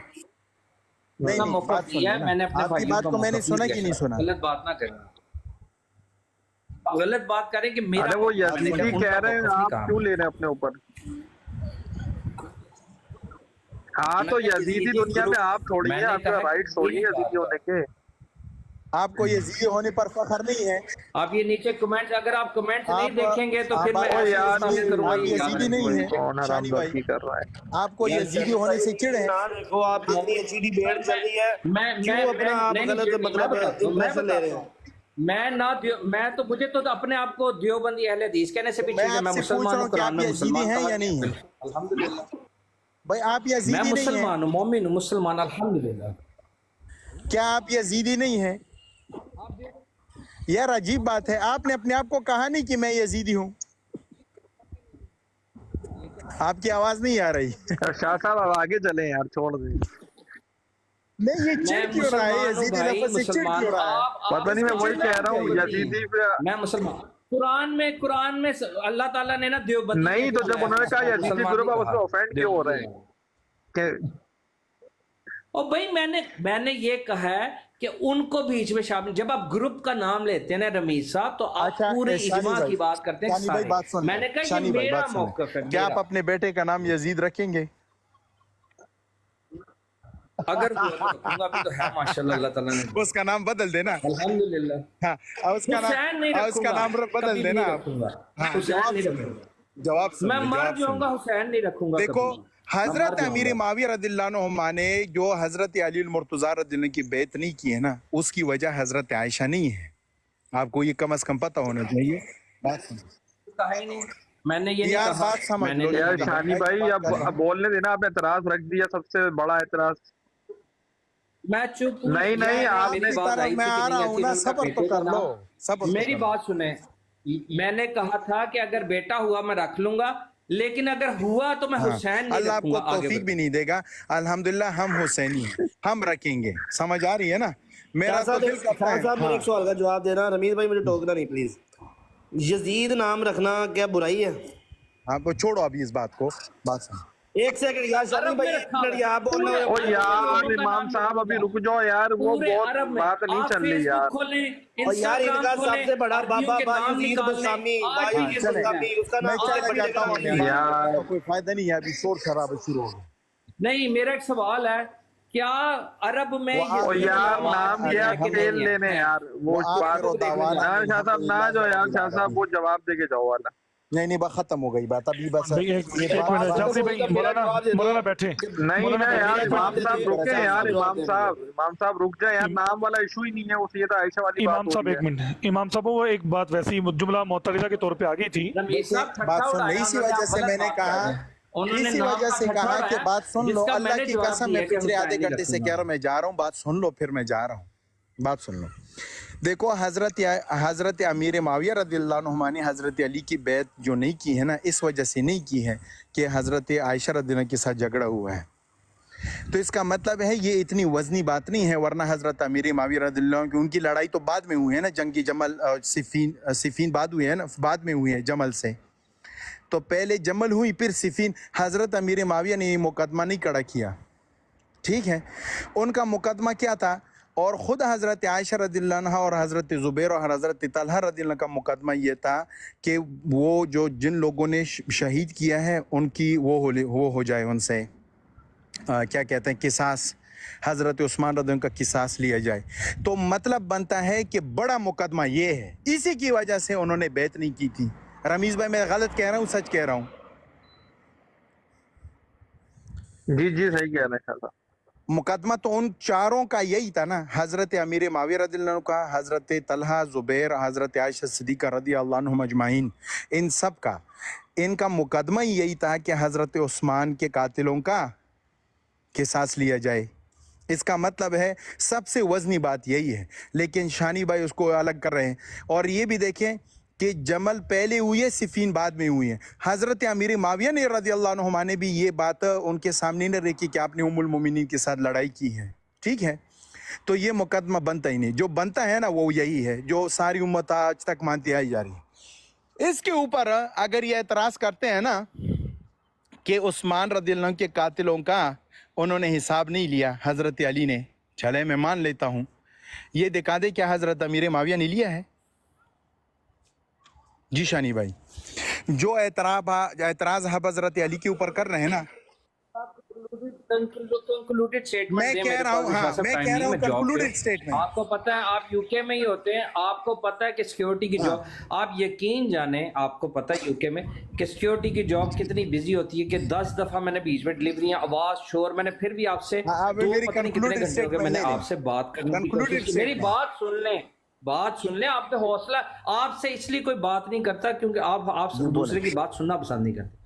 نہیں آپ کی بات کو میں نے سنا کہ نہیں سنا. غلط بات نہ کریں, غلط بات کریں کہ میرا وہ یزیدی کہہ رہے ہیں, آپ کیوں لے رہے ہیں اپنے اوپر؟ हाँ तो यजीदी दुनिया में आप थोड़ी है, आपका राइट थोड़ी है यजीदी होने के। आपको यजीदी होने पर फख्र नहीं है? आप ये नीचे कमेंट्स, अगर आप कमेंट्स नहीं देखेंगे तो फिर मैं आप यार करूंगा। आप यजीदी नहीं है कौन शानी भाई? हरामजादी कर रहा है? आपको यजीदी होने से चिढ़ है? ना देखो आप जितनी अच्छी डिबेट चल रही है, क्यों अपना आप नहीं, गलत नहीं, मतलब इंप्रेशन ले रहे हो? मैं तो मुझे तो अपने आप को देवबंदी अहले हदीस कहने से भी मैं चीज़ है। मैं आपसे पूछ मुसलमान रहा हूँ, हूँ कि कुरान आप में यजीदी मुसलमान हैं कहा या नहीं है? अल्हम्दुलिल्लाह। भाई आप मैं यजीदी नहीं है? मुसलमान हूँ, मोमिन हूँ, मुसलमान अल्हम्दुलिल्लाह। क्या आप यजीदी नहीं है? यार अजीब बात है, आपने अपने आप को कहा नहीं कि मैं यजीदी हूँ। आपकी आवाज नहीं आ रही। शाह साहब अब आगे चले यार, छोड़ दें। नहीं, ये चिढ़ क्यों रहा है? यजीदी लफ्ज़ से चिढ़ क्यों रहा है? पता नहीं, मैं वही कह रहा हूँ यजीदी पे। मैं मुसलमान, कुरान में अल्लाह ताला ने ना देवबंदी नहीं तो जब उन्होंने कहा यजीदी ग्रुप, आप उसमें ऑफेंड क्यों हो रहे हैं? और भाई मैंने ये कहा है कि उनको बीच में शामिल, जब आप ग्रुप का नाम लेते हैं ना रमीज साहब, तो आप अच्छा, पूरे शानी इज्मा भाई, की बात करते हैं शानी भाई सारे। बात सुन, मैंने कहा शानी ये भाई मेरा बात सुन, मौक़िफ़ है। क्या आप मेरा। अपने बेटे का नाम यजीद रखेंगे? अगर हुआ तो रखूंगा, अभी तो है माशाल्लाह अल्लाह ताला ने। उसका नाम बदल देना। अल्हम्दुलिल्लाह। हाँ, और उसका हुसैन नहीं नाम, उसका नाम रखूंगा, बदल कभी देना नहीं आप। रखूंगा। हाँ, हुसैन जवाब नहीं सुन, रखूंगा। जवाब सुन, मैं मर जवाब सुन। जाऊंगा, हुसैन नहीं रखूंगा। देखो कभी। हजरत अमीर माविया रदियल्लाहु अन्हु ने जो हजरत अली मुर्तजा रदियल्लाहु की बैत नहीं की है ना, उसकी वजह हजरत आयशा नहीं है। आपको ये कम से कम पता होना चाहिए। बात सुन। कहा ही नहीं, मैंने ये नहीं यार कहा। बात समझ लो यार शानी भाई, अब बोलने देना, आपने एतराज रख दिया, सबसे बड़ा एतराज। मैं चुप हूँ। नहीं, यार, आपने मेरी बात आई थी मैं कि आ रहा नहीं हूँ ऐसी ना, उनका सब्र तो बेटे का कर लो, नाम- सब्र तो मेरी कर लो। बात सुने, मैंने कहा था कि अगर बेटा हुआ मैं रख लूंगा, लेकिन अगर हुआ तो मैं हुसैन नहीं अल्लाह आपको रखूंगा। आगे तौफीक भी नहीं देगा। अल्हम्दुलिल्लाह हम हुसैनी हैं, हम रखेंगे। समझ आ रही है ना? मेरा तो दिल करता है। साहब मेरे एक सवाल का जवाब देना, रमीज भाई मुझे टोकना नहीं प्लीज। यजीद नाम रखना क्या बुराई है? हाँ तो छोड़ो अभी इस बात को, बात सुन। एक सेकंड यार शानी भाई, एक मिनट यार बोलना। ओ यार इमाम साहब अभी रुक जाओ यार, वो बहुत बात नहीं चल रही यार। और यार इनका सबसे बड़ा बाबा यजीद बुस्तामी, उसका मैं नाम चला जाता हूँ यार। कोई फायदा नहीं है, अभी शोर शराबा शुरू हो गया। नहीं, मेरा एक सवाल है, क्या अरब में ओ यार नाम क्या खेल लेने यार, वो बात शाह साहब ना जो यार, शाह साहब वो जवाब दे के जाओ वाला। नहीं बस खत्म हो गई बात अभी, बस भाई एक मिनट जाफरी भाई, मौलाना बैठे। नहीं ना यार, इमाम साहब रुके यार, इमाम साहब रुक जाए यार, नाम वाला इशू ही नहीं है, वो सैयदा आयशा वाली इमाम बात साहब हो एक मिनट, इमाम साहब वो एक बात वैसे ही जुमला मुतरिदा के तौर पे आ गई थी। बात सुन, इसी वजह से मैंने कहा, इसी वजह से कहा कि बात सुन लो। अल्लाह की कसम, मैं पिछले आधे घंटे से कह रहा हूँ मैं जा रहा हूँ, बात सुन लो, फिर मैं जा रहा हूँ, बात सुन लो। देखो हजरत अमीर माविया रदियल्लाहु अन्हु ने हजरत अली की बैत जो नहीं की है ना, इस वजह से नहीं की है कि हजरत आयशा रदियल्लाहु के साथ झगड़ा हुआ है। तो इसका मतलब है ये इतनी वजनी बात नहीं है, वरना हजरत अमीर माविया रदियल्लाहु अन्हु की उनकी लड़ाई तो बाद में हुई है ना, जंगी जमल सिफीन बाद हुई है ना, बाद में हुई है जमल से। तो पहले जमल हुई, फिर सिफीन। हजरत अमीर माविया ने ये मुकदमा नहीं खड़ा किया, ठीक है? उनका मुकदमा क्या था? और ख़ुद हज़रत आयशा रज़ियल्लाहु अन्हा और हज़रत ज़ुबैर और हज़रत तलहा रज़ियल्लाहु अन्हु का मुकदमा ये था कि वो जो जिन लोगों ने शहीद किया है उनकी वो हो जाए, उनसे क्या कहते हैं, किसास। हज़रत उस्मान रज़ियल्लाहु अन्हु का किसास लिया जाए। तो मतलब बनता है कि बड़ा मुकदमा ये है, इसी की वजह से उन्होंने बैत नहीं की थी। रमीज़ भाई मैं गलत कह रहा हूँ, सच कह रहा हूँ? जी जी सही कह रहे हैं। मुकदमा तो उन चारों का यही था ना, हज़रत अमीर माविया रज़ियल्लाहु अन्हु का, हज़रत तलहा, ज़ुबैर, हज़रत आयशा सिद्दीक़ा रज़ियल्लाहु अन्हुम अजमाइन, इन सब का, इनका मुकदमा ही यही था कि हज़रत उस्मान के कातिलों का किसास लिया जाए। इसका मतलब है सबसे वज़नी बात यही है, लेकिन शानी भाई उसको अलग कर रहे हैं। और ये भी देखें कि जमल पहले हुई है, सिफीन बाद में हुई है। हज़रत अमीर माविया ने रज़ियल्लाहु अन्हु ने भी ये बात उनके सामने न रखी कि आपने उम्मुल मोमिनीन के साथ लड़ाई की है, ठीक है? तो ये मुकदमा बनता ही नहीं। जो बनता है ना वो यही है जो सारी उम्मत आज तक मानती आई जा रही है। इसके ऊपर अगर ये एतराज़ करते हैं ना कि उस्मान रज़ियल्लाहु अन्हु के कातिलों का उन्होंने हिसाब नहीं लिया हज़रत अली ने, चले मैं मान लेता हूँ, ये दिखा दे क्या हज़रत अमीर माविया ने लिया है? जी शानी भाई, जो एतराज़ आप हज़रत अली के ऊपर कर रहे हैं ना, कंक्लूडेड स्टेटमेंट मैं कह रहा हूँ, हाँ, मैं कह रहा हूँ कंक्लूडेड स्टेटमेंट। आपको पता है आप यूके में ही होते हैं, आपको पता है कि सिक्योरिटी की जॉब, आप यकीन जाने आपको पता है यूके में कि सिक्योरिटी की जॉब कितनी बिजी होती है कि 10 दफा मैंने बीच में डिलीवरियां, आवाज, शोर, मैंने फिर भी आपसे मेरी पता नहीं कितने घंटे हो गए मैंने आपसे बात करने की कोशिश की। मेरी बात सुन लें, आप पे हौसला, आपसे इसलिए कोई बात नहीं करता क्योंकि आप दूसरे की बात सुनना पसंद नहीं करते।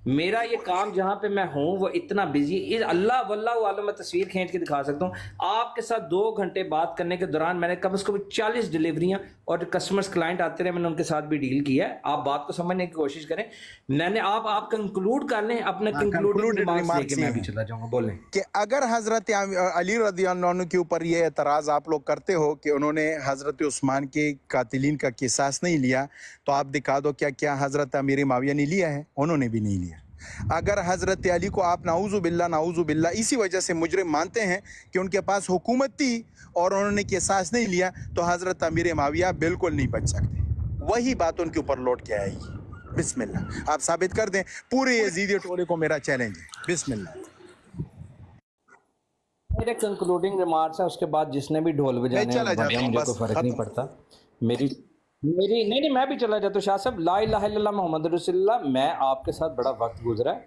मेरा ये काम जहां पे मैं हूं वो इतना बिजी, अल्लाह वल्लाह वाला, मैं तस्वीर खींच के दिखा सकता हूं आपके साथ 2 घंटे बात करने के दौरान मैंने कम से कम 40 डिलीवरियां, और कस्टमर्स क्लाइंट आते रहे, मैंने उनके साथ भी डील किया है। आप बात को समझने की कोशिश करें। मैंने आप कंक्लूड कर लें अपने कंक्लूडिंग रिमार्क्स लेके, मैं भी चला जाऊंगा। बोलें कि अगर हजरत अली रज़ी अल्लाह अन्हु के ऊपर ये एतराज़ आप लोग करते हो कि उन्होंने हजरत उस्मान के कातिलीन का किसास नहीं लिया, तो आप दिखा दो क्या हजरत अमीर माविया ने लिया है? उन्होंने भी नहीं लिया। अगर हजरत अली को आप नाउज़ु बिल्ला इसी वजह से मुजरिम मानते हैं कि उनके पास हुकूमत थी और उन्होंने किसास नहीं लिया, तो हजरत अमीर माविया बिल्कुल नहीं बच सकते। वही बात उनके ऊपर लौट के आएगी। बिस्मिल्लाह, आप साबित कर दें। पूरे यजीदी टोले को मेरा चैलेंज है। बिस्मिल्लाह। मेरे कंक्लूडिंग रिमार्क्स है, उसके बाद जिसने भी ढोल बजाने मुझे कोई फर्क नहीं पड़ता। मेरी नहीं, मैं भी चला जाता हूँ। शाह साहब, ला इलाहा इल्लल्लाह मोहम्मद रसूलुल्लाह, मैं आपके साथ बड़ा वक्त गुजरा है।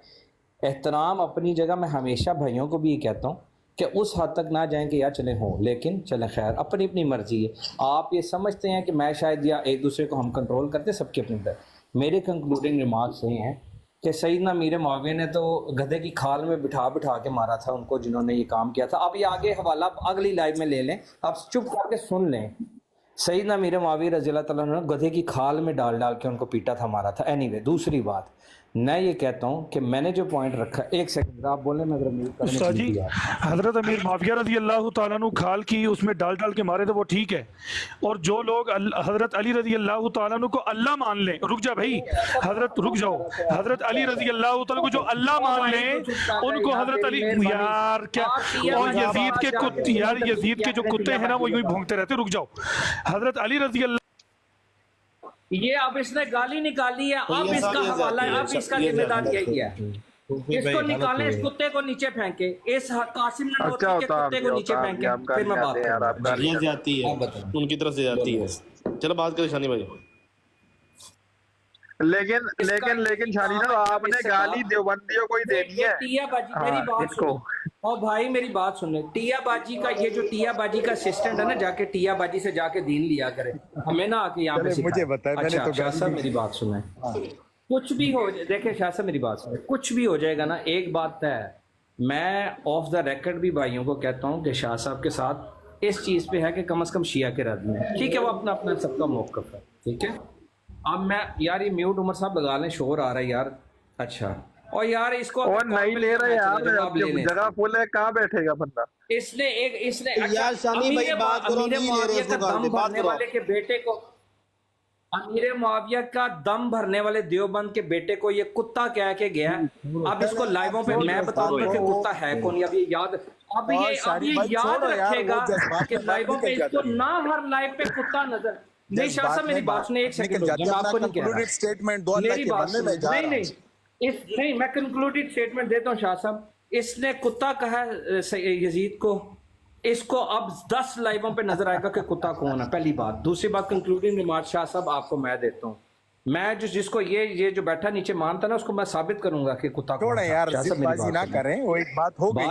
एहतराम अपनी जगह, मैं हमेशा भाइयों को भी ये कहता हूँ कि उस हद तक ना जाएं कि यार चले हों, लेकिन चले खैर, अपनी अपनी मर्जी है। आप ये समझते हैं कि मैं शायद या एक दूसरे को हम कंट्रोल करते, सबकी अपनी तरह। मेरे कंक्लूडिंग रिमार्क्स ये हैं कि सैयदना अमीर मुआविया ने तो गधे की खाल में बिठा के मारा था उनको जिन्होंने ये काम किया था। अब ये आगे हवाला अगली लाइव में ले लें, आप चुप करके सुन लें। सैयदना अमीर मुआविया रज़ी अल्लाह तआला अन्हु ने गधे की खाल में डाल के उनको पीटा था, मारा था। एनीवे, दूसरी बात मैं ये कहता हूँ कि मैंने जो पॉइंट रखा, एक सेकंड आप बोले, मैं उस्ताद जी, हजरत अमीर मुआविया रज़ी अल्लाह तआला अन्हु खाल की उसमें डाल के मारे थे, वो ठीक है। और जो लोग हजरत अली रज़ी अल्लाह तआला अन्हु को अल्लाह मान लें, रुक जा भाई, रुक जाओ, हजरत अली रज़ी अल्लाह तआला को जो अल्लाह मान लें, उनको हजरत अली, यार क्या, और यजीद के जो कुत्ते हैं ना वो यूं भौंकते रहते। रुक जाओ, हजरत अली रज़ी अल्लाह, ये अब इसने गाली निकाली है, अब इसका हवाला है, अब इसका जिम्मेदार यही है। इसको निकालें, इस कुत्ते को नीचे फेंके, इस कासिम ननौती के कुत्ते को नीचे फेंके, फिर मैं बात करूंगा। ये जाती है, उनकी तरफ से जाती है। चलो बात करें शानी भाई। लेकिन शानी साहब, आपने गाली देवबंदियों को ही देनी है। टिया बाजी, मेरी बात सुनो, और भाई मेरी बात सुन ले। टिया बाजी का ये जो टिया बाजी का असिस्टेंट है ना, जाके टिया बाजी से जाके दीन लिया करे, हमें ना आके यहाँ पे मुझे बताए। अच्छा, शाह साहब मेरी बात सुने, कुछ भी हो, देखे शाह साहब मेरी बात सुने, कुछ भी हो जाएगा ना, एक बात है, मैं ऑफ द रिकॉर्ड भी भाइयों को कहता हूँ कि शाह साहब के साथ इस चीज़ पे है कि कम से कम शिया के रद में, ठीक है, वो अपना अपना सबका मौक़िफ़ है, ठीक है। अब मैं यार ये म्यूट उमर साहब लगा लें, शोर आ रहा है यार। अच्छा, और यार इसको और नहीं ले रहे यार, जगह फुल है, कहाँ बैठेगा बंदा? इसने यार शानी भाई बात करो, नहीं ले रहे दम भरने वाले के बेटे को, अमीर मुआविया का दम भरने वाले देवबंद के बेटे को ये कुत्ता कह के गया। अब इसको लाइवों पे मैं बताऊंगा कि कुत्ता है कौन। अब ये याद रखेगा कि लाइवों पे इसको ना हर लाइव पे कुत्ता नजर नहीं। शाह साहब मेरी बात सुने, एक सेकंड, मैं आपको नहीं कह रहा स्टेटमेंट दो अल्लाह के बंदे में जा रहा है। नहीं, मैं कंक्लूडेड स्टेटमेंट देता हूँ शाह साहब। इसने कुत्ता कहा यजीद को, इसको अब 10 लाइवों पे नजर आएगा कि कुत्ता कौन है, पहली बात। दूसरी बात, कंक्लूडिंग रिमार्क शाह साहब आपको मैं देता हूँ। मैं जिसको ये जो बैठा नीचे मानता ना, उसको मैं साबित करूंगा कि कुत्ता कौन है। यार जिदबाजी ना करें, वो एक बात हो गई।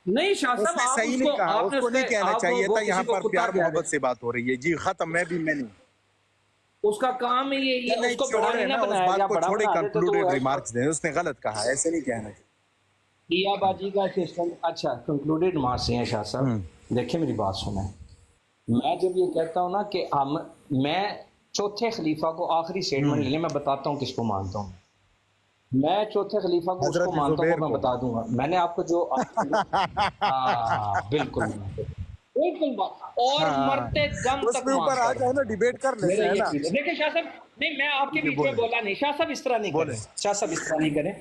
नहीं शाह साहब, आप सही नहीं कहा, उसको नहीं कहना चाहिए था। यहाँ पर प्यार मोहब्बत से बात हो रही है जी, खत्म। मैं नहीं, उसका काम ही ये उसको बड़ा नहीं ना बनाया, उस बात को छोड़े, कंक्लूडेड रिमार्क्स दें। उसने गलत कहा, ऐसे नहीं कहना चाहिए। टिया बाजी का सिस्टम। अच्छा, कंक्लूडेड रिमार्क्स हैं शाह साहब। देखिए मेरी बात सुने, मैं जब ये कहता हूँ ना कि मैं चौथे खलीफा को आखिरी स्टेटमेंट लेने, मैं बताता हूँ किसको मानता हूँ। मैं चौथे खलीफा को उसको मानता हूँ, मैं बता दूंगा। मैंने आपको जो बिल्कुल बात, और मरते दम तक ऊपर आ जाए ना, डिबेट कर लेते हैं ना। देखिए शाह साहब, नहीं मैं आपके बीच में बोला नहीं। शाह साहब इस तरह नहीं करें, शाह साहब इस तरह नहीं करें।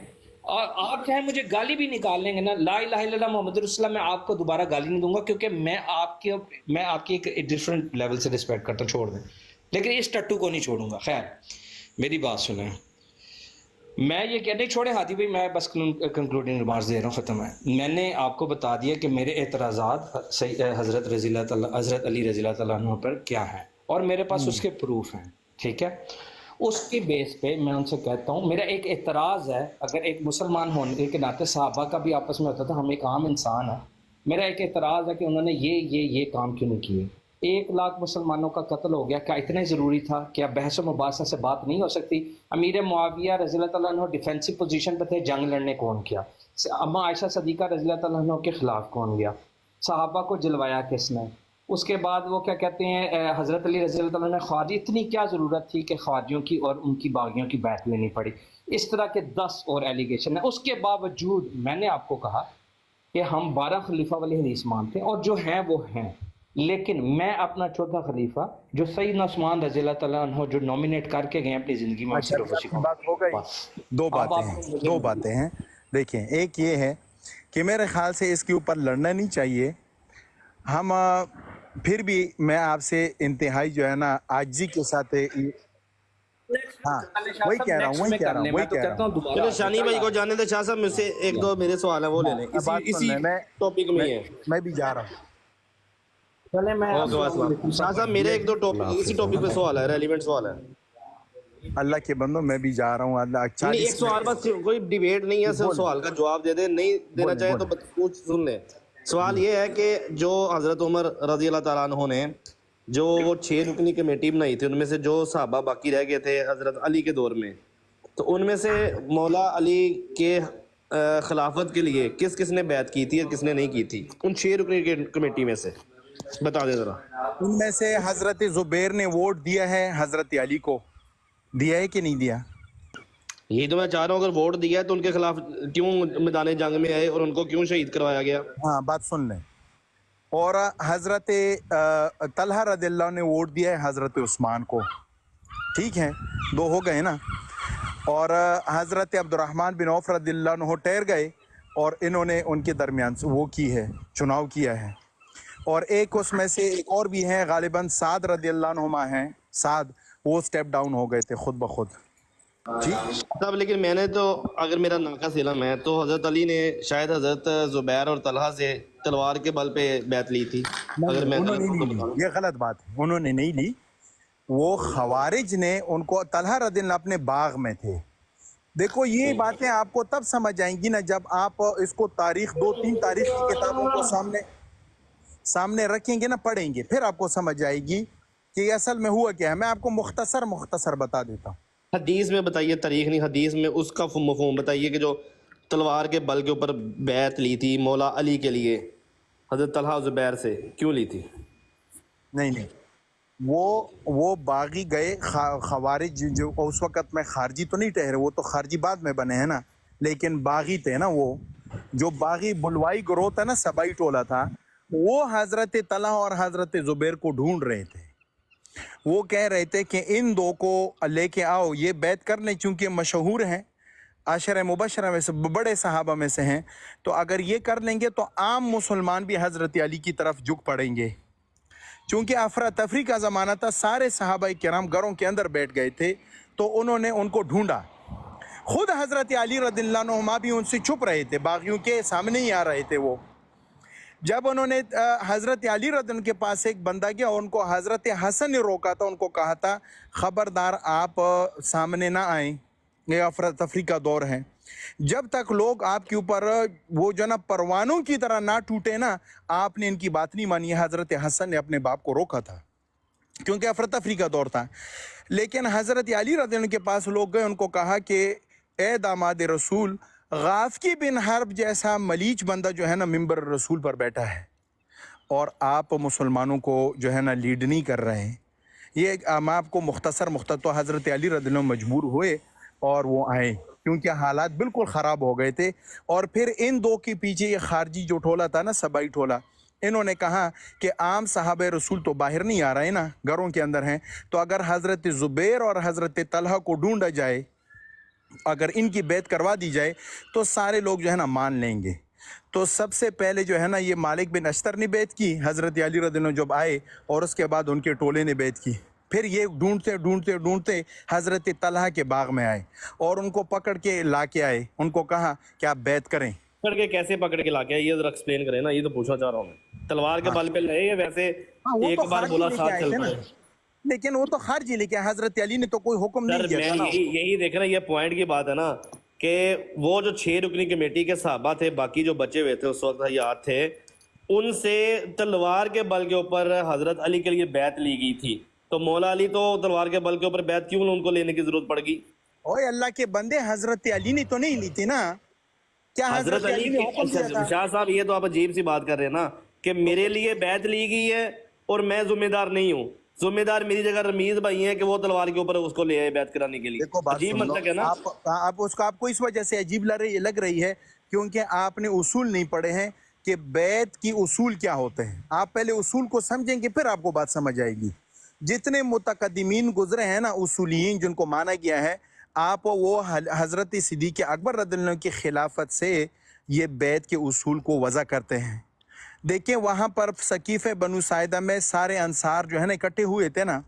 और आप चाहे मुझे गाली भी निकाल लेंगे ना, ला इलाहा इल्लल्लाह मोहम्मद रसूलुल्लाह, मैं आपको दोबारा गाली नहीं दूंगा, क्योंकि मैं आपकी एक डिफरेंट लेवल से रिस्पेक्ट करता हूँ, छोड़ दें। लेकिन इस टट्टू को नहीं छोड़ूंगा। खैर मेरी बात सुने, میں یہ کہنے چھوڑے ہادی بھائی، میں بس کنکلوڈنگ ریمارکس دے رہا ہوں، ختم ہے. میں نے آپ کو بتا دیا کہ میرے اعتراضات حضرت علی رضی اللہ تعالیٰ عنہ پر کیا ہیں، اور میرے پاس اس کے پروف ہیں. ٹھیک ہے، اس کی بیس پہ میں ان سے کہتا ہوں میرا ایک اعتراض ہے، اگر ایک مسلمان ہونے کے ناطے صحابہ کا بھی آپس میں ہوتا تھا، ہم ایک عام انسان ہیں، میرا ایک اعتراض ہے کہ انہوں نے یہ کام کیوں نہیں کیے. 1 لاکھ مسلمانوں کا قتل ہو گیا، کیا اتنا ہی ضروری تھا؟ کیا بحث و مباحثہ سے بات نہیں ہو سکتی؟ امیر معاویہ رضی اللہ تعالیٰ عنہ ڈیفینسو پوزیشن پہ تھے، جنگ لڑنے کون کیا؟ اما عائشہ صدیقہ رضی اللہ تعالیٰ عنہ کے خلاف کون گیا؟ صحابہ کو جلوایا کس نے؟ اس کے بعد وہ کیا کہتے ہیں، حضرت علی رضی اللہ تعالیٰ عنہ خواجی، اتنی کیا ضرورت تھی کہ خواجیوں کی اور ان کی باغیوں کی بیعت لینی پڑی؟ اس طرح کے 10 اور ایلیگیشن ہیں. اس کے باوجود میں نے آپ کو کہا کہ ہم 12 خلیفہ والی حدیث مانتے ہیں، اور جو ہیں وہ ہیں، لیکن میں اپنا چوتھا خلیفہ جو سیدنا عثمان رضی اللہ تعالیٰ عنہ جو نومینیٹ کر کے گئے اپنی زندگی میں، بات ہو گئی. 2 باتیں ہیں. دیکھیں، ایک یہ ہے کہ میرے خیال سے اس کے اوپر لڑنا نہیں چاہیے. ہم پھر بھی میں آپ سے انتہائی جو ہے نا عاجزی کے ساتھ، ہاں وہی کہہ رہا ہوں. چلو شانی بھائی کو جانے دے. شاہ صاحب مجھ سے 1-2 میرے سوال ہیں وہ لے لیں، اسی ٹاپک میں ہے. میں بھی جا رہا ہوں. چلے میں شاہ صاحب میرے 1-2 ٹاپک اسی ٹاپک پہ سوال ہے، ریلیونٹ سوال ہے. اللہ کے بندوں میں بھی جا رہا ہوں. اللہ اچھا، ایک سوال بس، کوئی ڈیبیٹ نہیں ہے، صرف سوال کا جواب دے دیں. نہیں دینا چاہے تو کچھ سن لیں. سوال یہ ہے کہ جو حضرت عمر رضی اللہ تعالیٰ عنہ نے جو وہ 6 رکنی کمیٹی بنائی تھی، ان میں سے جو صحابہ باقی رہ گئے تھے حضرت علی کے دور میں، تو ان میں سے مولا علی کے خلافت کے لیے کس کس نے بیعت کی تھی اور کس نے نہیں کی تھی؟ ان 6 رکنی کمیٹی میں سے بتا دے ذرا. ان میں سے حضرت زبیر نے ووٹ دیا ہے حضرت علی کو، دیا ہے کہ نہیں دیا؟ یہی تو میں چاہ رہا ہوں، اگر ووٹ دیا ہے تو ان کے خلاف کیوں میدان جنگ میں آئے اور ان کو کیوں شہید کروایا گیا؟ ہاں بات سن لیں. اور حضرت طلحہ رضی اللہ عنہ نے ووٹ دیا ہے حضرت عثمان کو. ٹھیک ہے، 2 ہو گئے نا. اور حضرت عبد الرحمن بن عوف رضی اللہ عنہ ٹھہر گئے اور انہوں نے ان کے درمیان وہ کی ہے، چناؤ کیا ہے. اور ایک اس میں سے ایک اور بھی ہیں، غالباً سعد رضی اللہ عنہما ہیں، سعد، وہ سٹیپ ڈاؤن ہو گئے تھے خود بخود. تب لیکن میں نے تو، اگر میرا ناقص علم ہے تو حضرت علی نے شاید حضرت زبیر اور طلحہ سے تلوار کے بل پہ بیعت لی تھی. اگر میں یہ غلط بات ہے، انہوں نے نہیں لی. وہ خوارج نے ان کو، طلحہ رضی اللہ اپنے باغ میں تھے. دیکھو یہ باتیں آپ کو تب سمجھ آئیں گی نا جب آپ اس کو تاریخ 2-3 تاریخ کی کتابوں کو سامنے رکھیں گے نا، پڑھیں گے، پھر آپ کو سمجھ آئے گی کہ یہ اصل میں ہوا کیا ہے. میں آپ کو مختصر بتا دیتا ہوں. حدیث میں بتائیے، تاریخ نہیں، حدیث میں اس کا مفہوم بتائیے کہ جو تلوار کے بل کے اوپر بیعت لی تھی مولا علی کے لیے حضرت طلحہ زبیر سے، کیوں لی تھی؟ نہیں، وہ باغی گئے. خوارج جو اس وقت میں خارجی تو نہیں ٹھہرے، وہ تو خارجی بعد میں بنے ہیں نا، لیکن باغی تھے نا. وہ جو باغی بلوائی گروہ تھا نا، سبائی ٹولہ تھا، وہ حضرت طلحہ اور حضرت زبیر کو ڈھونڈ رہے تھے. وہ کہہ رہے تھے کہ ان 2 کو لے کے آؤ، یہ بیعت کر لیں، چونکہ مشہور ہیں، عشرہ مبشرہ میں سے، بڑے صحابہ میں سے ہیں. تو اگر یہ کر لیں گے تو عام مسلمان بھی حضرت علی کی طرف جھک پڑیں گے. چونکہ افراتفری کا زمانہ تھا، سارے صحابہ کرام گھروں کے اندر بیٹھ گئے تھے، تو انہوں نے ان کو ڈھونڈا. خود حضرت علی رضی اللہ عنہ بھی ان سے چھپ رہے تھے، باغیوں کے سامنے ہی آ رہے تھے. وہ جب انہوں نے حضرت علی رضی اللہ کے پاس ایک بندہ گیا اور ان کو حضرت حسن نے روکا تھا، ان کو کہا تھا خبردار آپ سامنے نہ آئیں، یہ افراتفری کا دور ہے. جب تک لوگ آپ کے اوپر وہ جو نا پروانوں کی طرح نہ ٹوٹے نا، آپ نے ان کی بات نہیں مانی. حضرت حسن نے اپنے باپ کو روکا تھا کیونکہ افراتفری کا دور تھا. لیکن حضرت علی رضی اللہ کے پاس لوگ گئے، ان کو کہا کہ اے داماد رسول، غافقی بن حرب جیسا ملیچ بندہ جو ہے نا ممبر رسول پر بیٹھا ہے، اور آپ مسلمانوں کو جو ہے نا لیڈ نہیں کر رہے ہیں. یہ میں آپ کو مختصر تو حضرت علی رضی اللہ مجبور ہوئے اور وہ آئے، کیونکہ حالات بالکل خراب ہو گئے تھے. اور پھر ان 2 کے پیچھے یہ خارجی جو ٹولہ تھا نا، سبائی ٹولہ، انہوں نے کہا کہ عام صحابہ رسول تو باہر نہیں آ رہے نا، گھروں کے اندر ہیں، تو اگر حضرت زبیر اور حضرت طلحہ کو ڈھونڈا جائے، اگر ان کی بیعت کروا دی جائے تو سارے لوگ جو ہے نا مان لیں گے. تو سب سے پہلے جو ہے نا یہ مالک بن اشتر نے بیعت کی، حضرت علی رضی اللہ جب آئے، اور اس کے بعد ان کے ٹولے نے بیعت کی. پھر یہ ڈھونڈتے ڈھونڈتے ڈھونڈتے حضرت طلحہ کے باغ میں آئے اور ان کو پکڑ کے لا کے آئے. ان کو کہا کہ آپ بیعت کریں. پکڑ کے کیسے پکڑ کے لا کے یہ ذرا ایکسپلین کریں نا, یہ تو پوچھنا چاہ رہا ہوں میں. تلوار کے بل پہ لے یا ویسے ایک بار بولا ساتھ چل پڑے؟ لیکن وہ تو خارجی لے کے حضرت علی نے تو کوئی حکم نہیں دیا تھا. یہی دیکھ رہے ہیں, یہ پوائنٹ کی بات ہے نا کہ وہ جو 6 رکنی کمیٹی کے صحابہ تھے, باقی جو بچے ہوئے تھے اس وقت حیات تھے, ان سے تلوار کے بل کے اوپر حضرت علی کے لیے بیعت لی گئی تھی. تو مولا علی تو تلوار کے بل کے اوپر بیعت کیوں ان کو لینے کی ضرورت پڑ گئی؟ اوے اللہ کے بندے, حضرت علی نے تو نہیں لی تھی نا. کیا حضرت علی نے حکم دیا تھا؟ شاہ صاحب یہ تو آپ عجیب سی بات کر رہے ہیں نا کہ میرے لیے بیعت لی گئی ہے اور میں ذمہ دار نہیں ہوں. ذمہ دار میری جگہ رمیز بھائی ہیں کہ وہ تلوار کے اوپر اس کو لے آئے بیعت کرانے کے لیے. عجیب مسئلہ ہے نا. آپ کو اس وجہ سے عجیب لگ رہی ہے کیونکہ آپ نے اصول نہیں پڑھے ہیں کہ بیعت کی اصول کیا ہوتے ہیں. آپ پہلے اصول کو سمجھیں گے پھر آپ کو بات سمجھ آئے گی. جتنے متقدمین گزرے ہیں نا, اصولیین جن کو مانا گیا ہے, آپ وہ حضرت صدیق اکبر رضی اللہ عنہ کی خلافت سے یہ بیعت کے اصول کو وضع کرتے ہیں. دیکھیں وہاں پر ثقیف بنو ساعدہ میں سارے انصار جو ہے نا اکٹھے ہوئے تھے نا,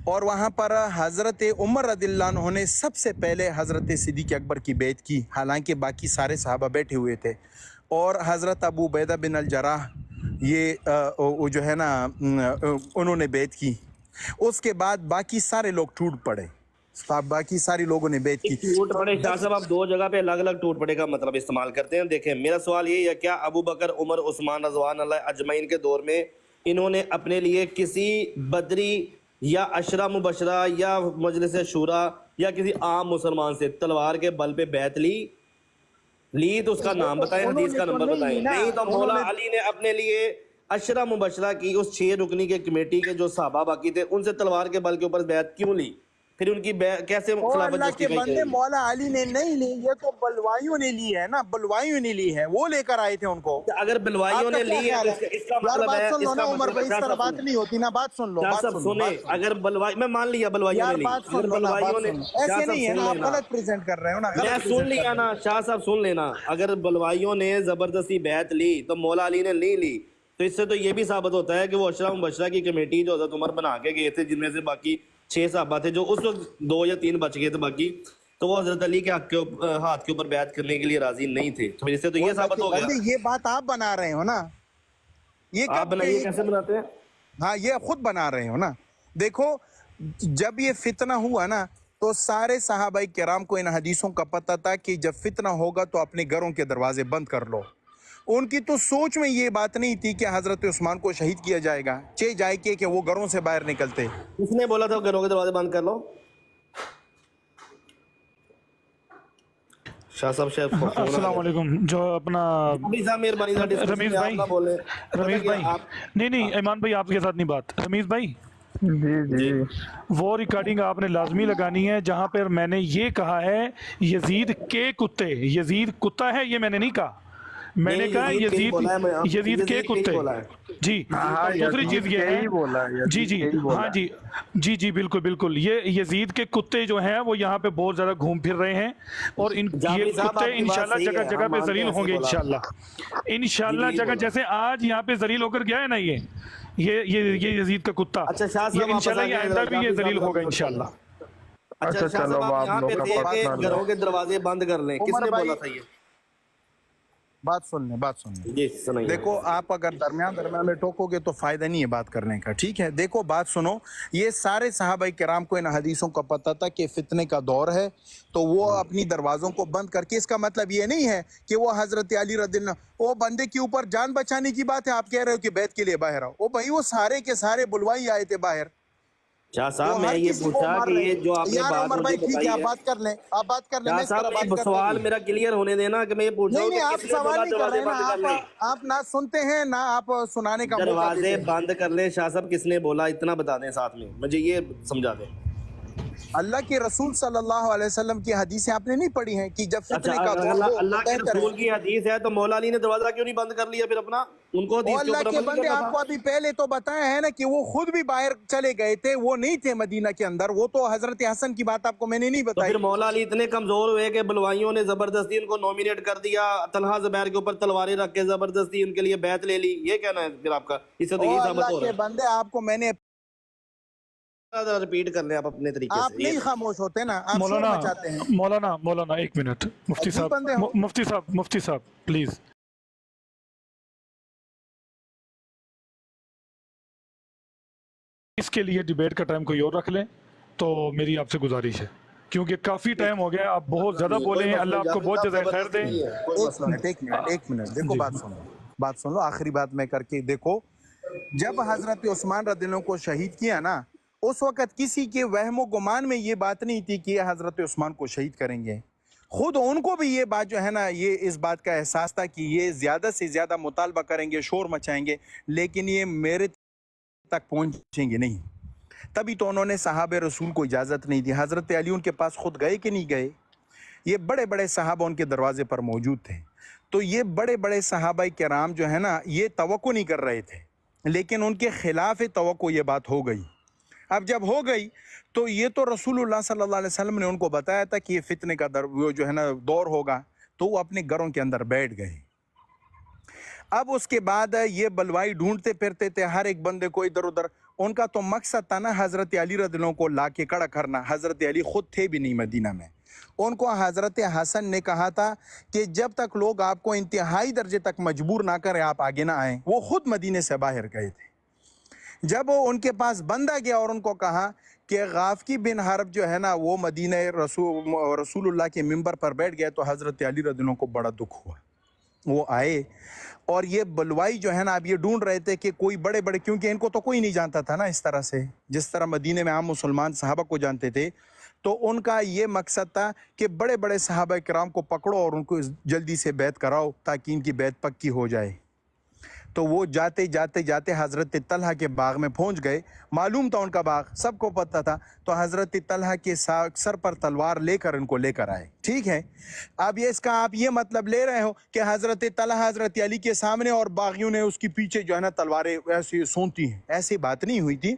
اور وہاں پر حضرت عمر رضی اللہ عنہ نے سب سے پہلے حضرت صدیق اکبر کی بیعت کی, حالانکہ باقی سارے صحابہ بیٹھے ہوئے تھے. اور حضرت ابو عبیدہ بن الجراح یہ جو ہے نا انہوں نے بیعت کی. اس کے بعد باقی سارے لوگ ٹوٹ پڑے, باقی سارے لوگوں نے بیعت کی. ٹوٹ پڑے شاہ صاحب آپ 2 جگہ پہ الگ الگ ٹوٹ پڑے کا مطلب استعمال کرتے ہیں. دیکھیں میرا سوال یہ ہے, کیا ابو بکر, عمر, عثمان رضوان اللہ اجمعین کے دور میں انہوں نے اپنے لیے کسی بدری یا عشرہ مبشرہ یا مجلس شورا یا کسی عام مسلمان سے تلوار کے بل پہ بیعت لی تو اس کا نام بتائیں, حدیث کا نمبر بتائیں. نہیں تو مولا علی نے اپنے لیے عشرہ مبشرہ کی اس 6 رکنی کے کمیٹی کے جو صحابہ باقی تھے ان سے تلوار کے بل کے اوپر بیعت کیوں لی؟ پھر ان کی کیسے خلافت اللہ کے جسٹیفائی بندے, کریں؟ مولا علی نے نہیں لی, یہ تو بلوائیوں نے لی ہے نا, بلوائیوں نے لی ہے, وہ لے کر آئے تھے ان کو. اگر بلوائیوں نے لی ہے تو اس کا مطلب ہے, اس کا عمر بھائی, اس طرح بات نہیں ہوتی نا. بات سن لو, سنیں. اگر بلوائی, میں مان لیا بلوائیوں نے لی, اگر بلوائیوں نے, ایسے نہیں ہے نا, آپ غلط پریزنٹ کر رہے ہو نا. میں سن لیا نا شاہ صاحب, سن لینا. اگر بلوائیوں نے زبردستی بیعت لی تو مولا علی نے نہیں لی, تو اس سے تو یہ بھی ثابت ہوتا ہے کہ وہ عشرہ مبشرہ کی کمیٹی جو حضرت عمر بنا کے گئے تھے, جن میں سے باقی 6 صحابہ تھے جو اس وقت 2 یا 3 بچ گئے تھے باقی, تو وہ حضرت علی کے ہاتھ کے اوپر بیعت کرنے کے لیے راضی نہیں تھے. تو اس سے تو یہ ثابت ہو گیا. یہ بات آپ بنا رہے ہو نا, یہ آپ بنائیے, کیسے بناتے ہیں؟ ہاں یہ خود بنا رہے ہو نا. دیکھو جب یہ فتنہ ہوا نا تو سارے صحابہ کرام کو ان حدیثوں کا پتہ تھا کہ جب فتنہ ہوگا تو اپنے گھروں کے دروازے بند کر لو. ان کی تو سوچ میں یہ بات نہیں تھی کہ حضرت عثمان کو شہید کیا جائے گا, جائے کہ وہ گھروں سے باہر نکلتے. کس نے بولا تھا گھروں کے دروازے بند کر لو؟ شاہ صاحب السلام علیکم. جو اپنا رمیز بھائی, نہیں ایمان بھائی آپ کے ساتھ نہیں بات. رمیز بھائی جی وہ ریکارڈنگ آپ نے لازمی لگانی ہے جہاں پر میں نے یہ کہا ہے یزید کے کتے. یزید کتا ہے یہ میں نے نہیں کہا, میں نے کہا یزید کے کتے. جی دوسری چیز یہ ہے, جی ہاں جی بالکل یہ یزید کے کتے جو ہیں وہ یہاں پہ بہت زیادہ گھوم پھر رہے ہیں, اور یہ کتے انشاءاللہ جگہ جگہ پہ ذلیل ہوں گے انشاءاللہ جگہ, جیسے آج یہاں پہ ذلیل ہو کر گیا ہے نا یہ یزید کا کتا, یہ انشاءاللہ یہ آئندہ بھی یہ ذلیل ہوگا انشاءاللہ. اچھا چلو آپ یہاں پہ تھے کہ گھروں کے دروازے بند کر لیں, کس نے بولا تھا یہ؟ بات سن لیں. دیکھو آپ اگر درمیان میں ٹوکو گے تو فائدہ نہیں ہے بات کرنے کا, ٹھیک ہے. دیکھو بات سنو, یہ سارے صحابہ کرام کو ان حدیثوں کا پتہ تھا کہ فتنے کا دور ہے, تو وہ اپنی دروازوں کو بند کر کے, اس کا مطلب یہ نہیں ہے کہ وہ حضرت علی رضی اللہ وہ بندے کے اوپر جان بچانے کی بات ہے. آپ کہہ رہے ہو کہ بیعت کے لیے باہر آؤ, وہ بھائی وہ سارے کے سارے بلوائی آئے تھے باہر. شاہ صاحب میں یہ پوچھا کہ یہ جو آپ نے بات مجھے بتائی ہے, آپ بات کر لیں شاہ صاحب سوال میرا کلیئر ہونے دینا کہ میں یہ پوچھ رہا ہوں کہ آپ سوال نہیں کر رہے نا, آپ نہ سنتے ہیں نہ آپ سنانے کا دروازے بند کر لیں. شاہ صاحب کس نے بولا اتنا بتا دیں, ساتھ میں مجھے یہ سمجھا دیں. اللہ کے رسول صلی اللہ علیہ وسلم کی حدیثیں آپ نے نہیں پڑھی ہیں کہ جب فتنے کا اللہ کے رسول کی حدیث ہے تو مولا علی نے دروازہ کیوں نہیں بند کر لیا پھر اپنا؟ ان کو حدیث کے اوپر عمل بندے آپ کو ابھی پہلے تو بتایا ہے نا کہ وہ خود بھی باہر چلے گئے تھے, وہ نہیں تھے مدینہ کے اندر. وہ تو حضرت حسن کی بات آپ کو میں نے نہیں بتائی. پھر مولا علی اتنے کمزور ہوئے کہ بلوائیوں نے زبردستی ان کو نومینیٹ کر دیا, طلحہ زبیر کے اوپر تلواریں رکھ کے زبردستی ان کے لیے بیعت لے لی. یہ کہنا ہے پھر آپ کا, اس سے تو یہی ثابت ہو رہا ہے. بندے آپ کو میں نے रिपीट कर लें आप अपने तरीके आप से। नहीं खामोश होते ना, आप शोर मौलाना मचाते हैं। मौलाना एक मिनट, मुफ्ती अजीब बंदे हो। साहब मुफ्ती साहब प्लीज। इसके लिए डिबेट का टाइम कोई और रख लें तो मेरी आपसे गुजारिश है, क्योंकि काफी टाइम हो गया, आप बहुत ज्यादा बोले हैं। अल्लाह आपको बहुत ज्यादा खैर दे। एक मिनट देखो, बात सुन लो, आखिरी बात मैं करके देखो। जब हजरत उस्मान रदियल्लाहु को शहीद किया ना, उस वक्त किसी के वहमो गुमान में ये बात नहीं थी कि हजरत उस्मान को शहीद करेंगे। खुद उनको भी ये बात जो है ना, ये इस बात का एहसास था कि ये ज्यादा से ज्यादा मुतालबा करेंगे, शोर मचाएंगे, लेकिन ये मेरे तक पहुंचेंगे नहीं। तभी तो उन्होंने साहबे रसूल को इजाजत नहीं दी। हजरत अली उनके पास खुद गए कि नहीं गए? ये बड़े बड़े सहाबा उनके दरवाजे पर मौजूद थे। तो ये बड़े बड़े सहाबा किराम जो है ना, ये तवक्को नहीं कर रहे थे, लेकिन उनके खिलाफ तवक्को ये बात हो गई। अब जब हो गई तो ये तो रसूलुल्लाह सल्लल्लाहु अलैहि वसल्लम ने उनको बताया था कि ये फितने का वो जो है ना दौर होगा, तो वो अपने घरों के अंदर बैठ गए। अब उसके बाद ये बलवाई ढूंढते फिरते थे हर एक बंदे को इधर उधर। उनका तो मकसद था ना हजरत अली रदियल्लाहु को ला के खड़ा करना। हजरत अली खुद थे भी नहीं मदीना में। उनको हजरत हसन ने कहा था कि जब तक लोग आपको इंतहाई दर्जे तक मजबूर ना करें आप आगे ना आए। वो खुद मदीने से बाहर गए थे। जब वो उनके पास बंदा गया और उनको कहा कि गाफकी बिन हरब जो है ना वो मदीने रसूलुल्लाह के मिंबर पर बैठ गया, तो हजरत अली रदियल्लाहु को बड़ा दुख हुआ। वो आए और ये बलवाई जो है ना, अब ये ढूंढ रहे थे कि कोई बड़े बड़े, क्योंकि इनको तो कोई नहीं जानता था ना इस तरह से, जिस तरह मदीने में आम मुसलमान सहाबा को जानते थे। तो उनका ये मकसद था कि बड़े बड़े सहाबा किराम को पकड़ो और उनको जल्दी से बैत कराओ ताकि इनकी बैत पक्की हो जाए। तो वो जाते जाते जाते हज़रत तलहा के बाग में पहुंच गए। मालूम था उनका बाग, सबको पता था। तो हज़रत तलहा के सर पर तलवार लेकर इनको लेकर आए। ठीक है, अब ये इसका आप ये मतलब ले रहे हो कि हज़रत तलहा हज़रत अली के सामने और बागियों ने उसके पीछे जो है ना तलवारें ऐसी सूंघती हैं, ऐसी बात नहीं हुई थी।